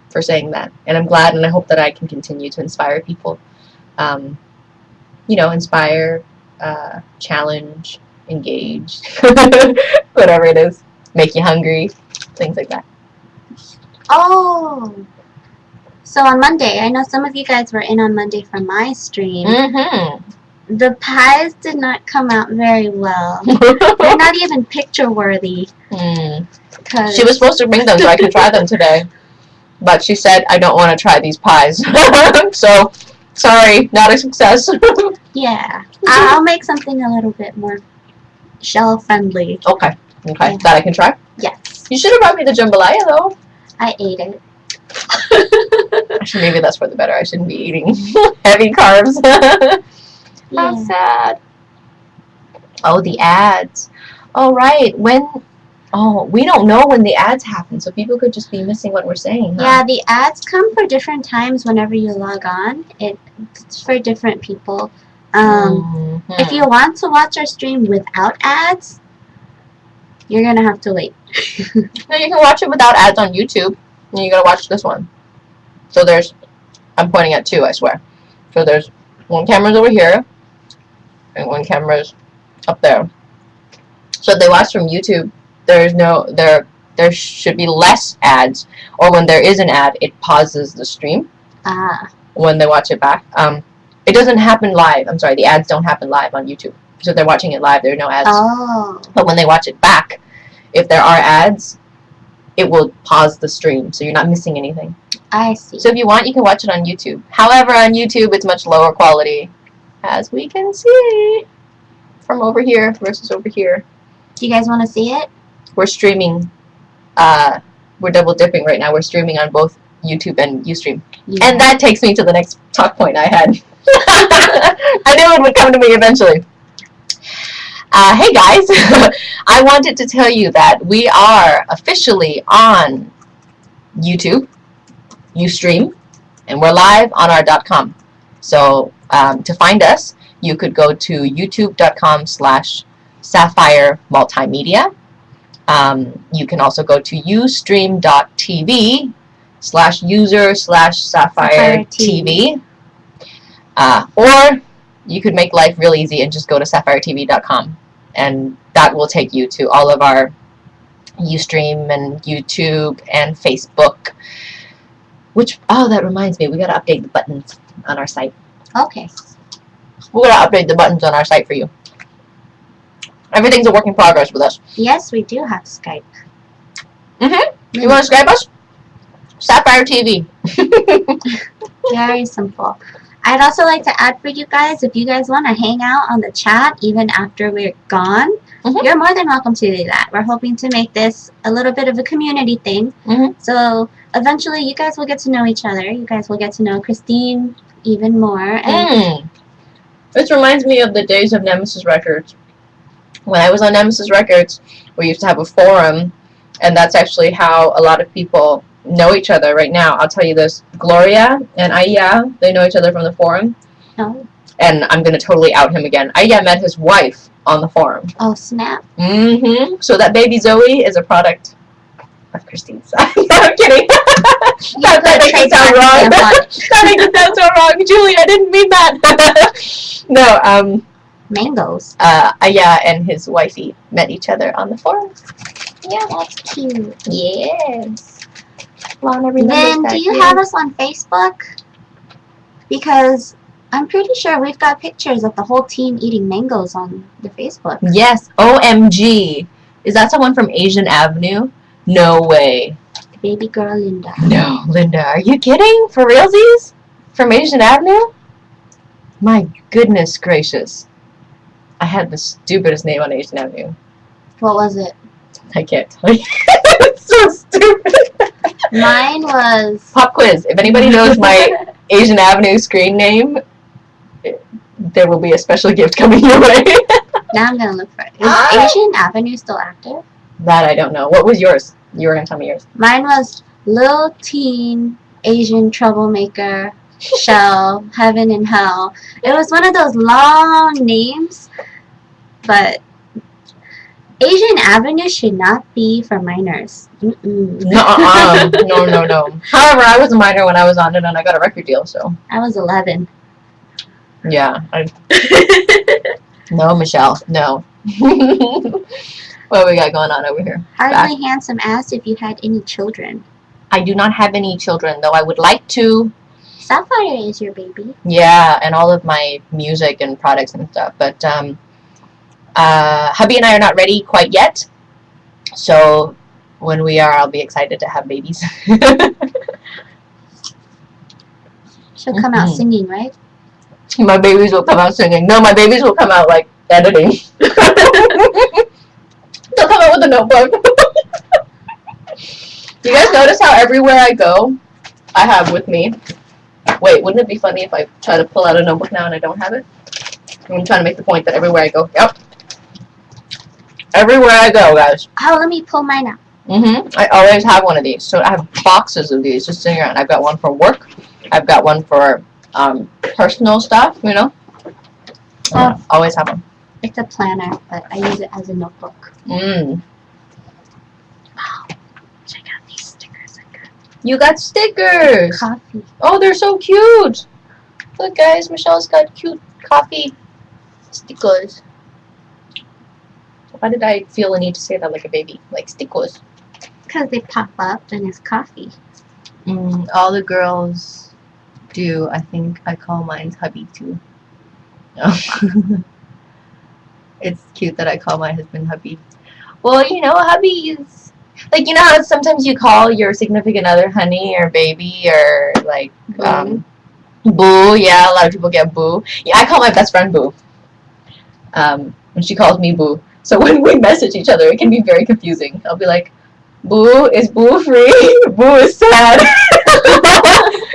for saying that. And I'm glad, and I hope that I can continue to inspire people. You know, inspire, challenge, engage, whatever it is. Make you hungry, things like that. Oh! So on Monday, I know some of you guys were in on Monday for my stream. The pies did not come out very well. They're not even picture-worthy. She was supposed to bring them so I could try them today. But she said, I don't want to try these pies. So, sorry, not a success. Yeah. I'll make something a little bit more shell-friendly. Okay. Okay. Yeah. That I can try? Yes. You should have brought me the jambalaya, though. I ate it. Actually, maybe that's for the better. I shouldn't be eating heavy carbs. How sad. Oh, the ads. Oh, right. When... Oh, we don't know when the ads happen, so people could just be missing what we're saying. Huh? Yeah, the ads come for different times whenever you log on. It's for different people. If you want to watch our stream without ads, you're going to have to wait. No, you can watch it without ads on YouTube. And you gotta watch this one. So there's... I'm pointing at two, I swear. So there's one camera's over here, and one camera's up there. So if they watch from YouTube, there should be less ads, or when there is an ad, it pauses the stream. When they watch it back. It doesn't happen live. I'm sorry, the ads don't happen live on YouTube. So if they're watching it live, there are no ads. Oh. But when they watch it back, if there are ads, it will pause the stream, so you're not missing anything. I see. So if you want, you can watch it on YouTube. However, on YouTube, it's much lower quality, as we can see from over here versus over here. Do you guys want to see it? We're streaming. We're double dipping right now. We're streaming on both YouTube and Ustream. Yeah. And that takes me to the next talk point I had. I knew it would come to me eventually. Hey guys, I wanted to tell you that we are officially on YouTube, Ustream, and we're live on our .com. So to find us, you could go to youtube.com/Sapphire Multimedia. You can also go to ustream.tv/user/Sapphire TV. Or you could make life real easy and just go to sapphiretv.com, and that will take you to all of our Ustream and YouTube and Facebook. Which, oh, that reminds me, we gotta update the buttons on our site. Okay. We're gonna update the buttons on our site for you. Everything's a work in progress with us. Yes, we do have Skype. You want to Skype us? Sapphire TV. Very simple. I'd also like to add for you guys, if you guys want to hang out on the chat even after we're gone, you're more than welcome to do that. We're hoping to make this a little bit of a community thing. So eventually you guys will get to know each other. You guys will get to know Kristine even more. And This reminds me of the days of Nemesis Records. When I was on Nemesis Records, we used to have a forum, and that's actually how a lot of people know each other right now. I'll tell you this. Gloria and Aya, they know each other from the forum. Oh. And I'm going to totally out him again. Aya met his wife on the forum. Oh, snap. So that baby Zoe is a product of Kristine's. No, I'm kidding. That makes it sound wrong. That makes it sound so wrong. Julie, I didn't mean that. No, Mangoes. Aya and his wifey met each other on the forum. Yeah, that's cute. Yes. Lana remembers Then, that. do you have us on Facebook? Because I'm pretty sure we've got pictures of the whole team eating mangoes on the Facebook. Yes. OMG. Is that someone from Asian Avenue? No way. Baby girl Linda. No, Linda. Are you kidding? For realsies? From Asian Avenue? My goodness gracious. I had the stupidest name on Asian Avenue. What was it? I can't tell you. It's so stupid. Mine was... Pop quiz. If anybody knows my Asian Avenue screen name, there will be a special gift coming your way. Now I'm going to look for it. Is Asian Avenue still active? That I don't know. What was yours? You were going to tell me yours. Mine was Lil Teen Asian Troublemaker Chelle Heaven and Hell. It was one of those long names, but Asian Avenue should not be for minors. No. However, I was a minor when I was on it, and I got a record deal, so. I was 11. Yeah. No, Michelle. No. What we got going on over here? Hardly handsome asked if you had any children. I do not have any children, though I would like to. Sapphire is your baby. Yeah, and all of my music and products and stuff. But hubby and I are not ready quite yet. So when we are, I'll be excited to have babies. She'll come out singing, right? My babies will come out singing. No, my babies will come out like editing. They'll come out with a notebook. Do you guys notice how everywhere I go, I have with me? Wait, wouldn't it be funny if I try to pull out a notebook now and I don't have it? I'm trying to make the point that everywhere I go. Yep. Everywhere I go, guys. Oh, let me pull mine out. I always have one of these. So I have boxes of these just sitting around. I've got one for work. I've got one for personal stuff, you know. Always have one. It's a planner, but I use it as a notebook. Wow. Check out these stickers I got. You got stickers. Coffee. Oh, they're so cute. Look, guys, Michelle's got cute coffee stickers. Why did I feel the need to say that like a baby? Like stickers. Because they pop up and it's coffee. All the girls do. I think I call mine hubby too. No. It's cute that I call my husband hubby. Well, you know, hubby is like, you know how sometimes you call your significant other honey or baby or like boo. Yeah, a lot of people get boo. Yeah, I call my best friend boo. And she calls me boo. So when we message each other, it can be very confusing. I'll be like, boo, is boo free? Boo is sad.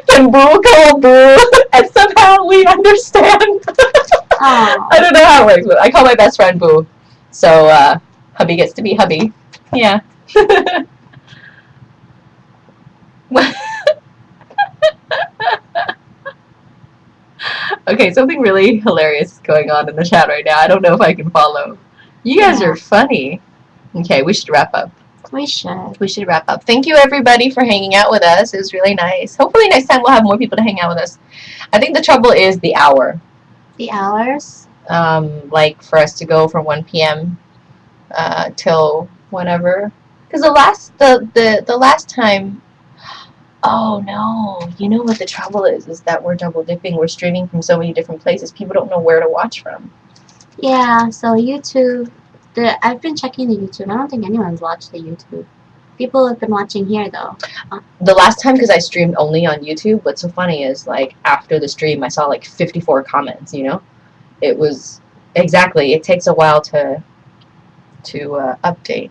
Can boo call boo? And somehow we understand. I don't know how it works, but I call my best friend boo. So hubby gets to be hubby. Yeah. Okay, something really hilarious is going on in the chat right now. I don't know if I can follow. You guys Yeah. are funny. Okay, we should wrap up. We should. We should wrap up. Thank you, everybody, for hanging out with us. It was really nice. Hopefully next time we'll have more people to hang out with us. I think the trouble is the hour. The hours? Like for us to go from 1 p.m. Till whenever. Because the last time, oh no, you know what the trouble is that we're double dipping. We're streaming from so many different places. People don't know where to watch from. Yeah, so YouTube, I've been checking the YouTube. I don't think anyone's watched the YouTube. People have been watching here though. The last time, because I streamed only on YouTube, what's so funny is like after the stream I saw like 54 comments, you know? It was, exactly, it takes a while to update.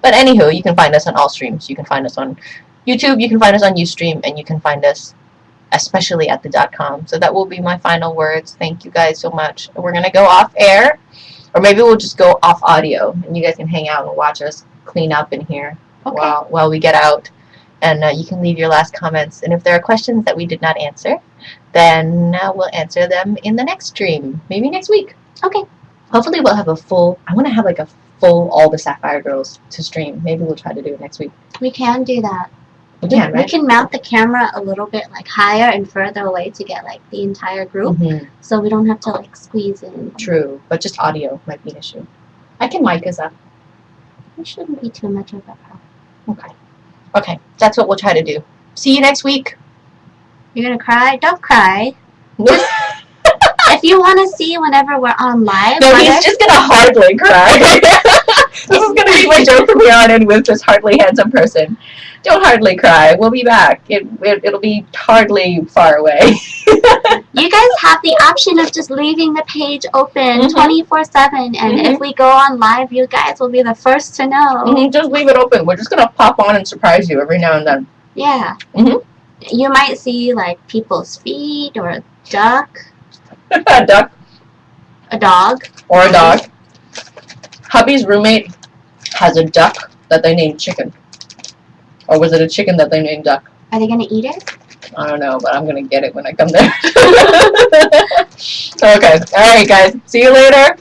But anywho, you can find us on all streams. You can find us on YouTube, you can find us on Ustream, and you can find us especially at the .com. So that will be my final words. Thank you guys so much. We're going to go off air, or maybe we'll just go off audio, and you guys can hang out and watch us clean up in here while we get out. And you can leave your last comments. And if there are questions that we did not answer, then we'll answer them in the next stream. Maybe next week. Okay. Hopefully we'll have a full, I want to have like a full all the Sapphire girls to stream. Maybe we'll try to do it next week. We can do that. We can, right? We can mount the camera a little bit like higher and further away to get like the entire group, so we don't have to like squeeze in. True, but just audio might be an issue. I can mic us up. It shouldn't be too much of a problem. Okay. Okay, that's what we'll try to do. See you next week. You're gonna cry? Don't cry. If you want to see whenever we're on live, no, he's just gonna hardly cry. This is gonna be my joke from here on in with just hardly handsome person. Don't hardly cry. We'll be back. It'll be hardly far away. You guys have the option of just leaving the page open 24/7, and if we go on live, you guys will be the first to know. Just leave it open. We're just gonna pop on and surprise you every now and then. Yeah. You might see like people's feet or a duck. A duck. A dog. Or a dog. Hubby's roommate has a duck that they named Chicken. Or was it a chicken that they named Duck? Are they gonna eat it? I don't know, but I'm gonna get it when I come there. Okay. Alright guys. See you later.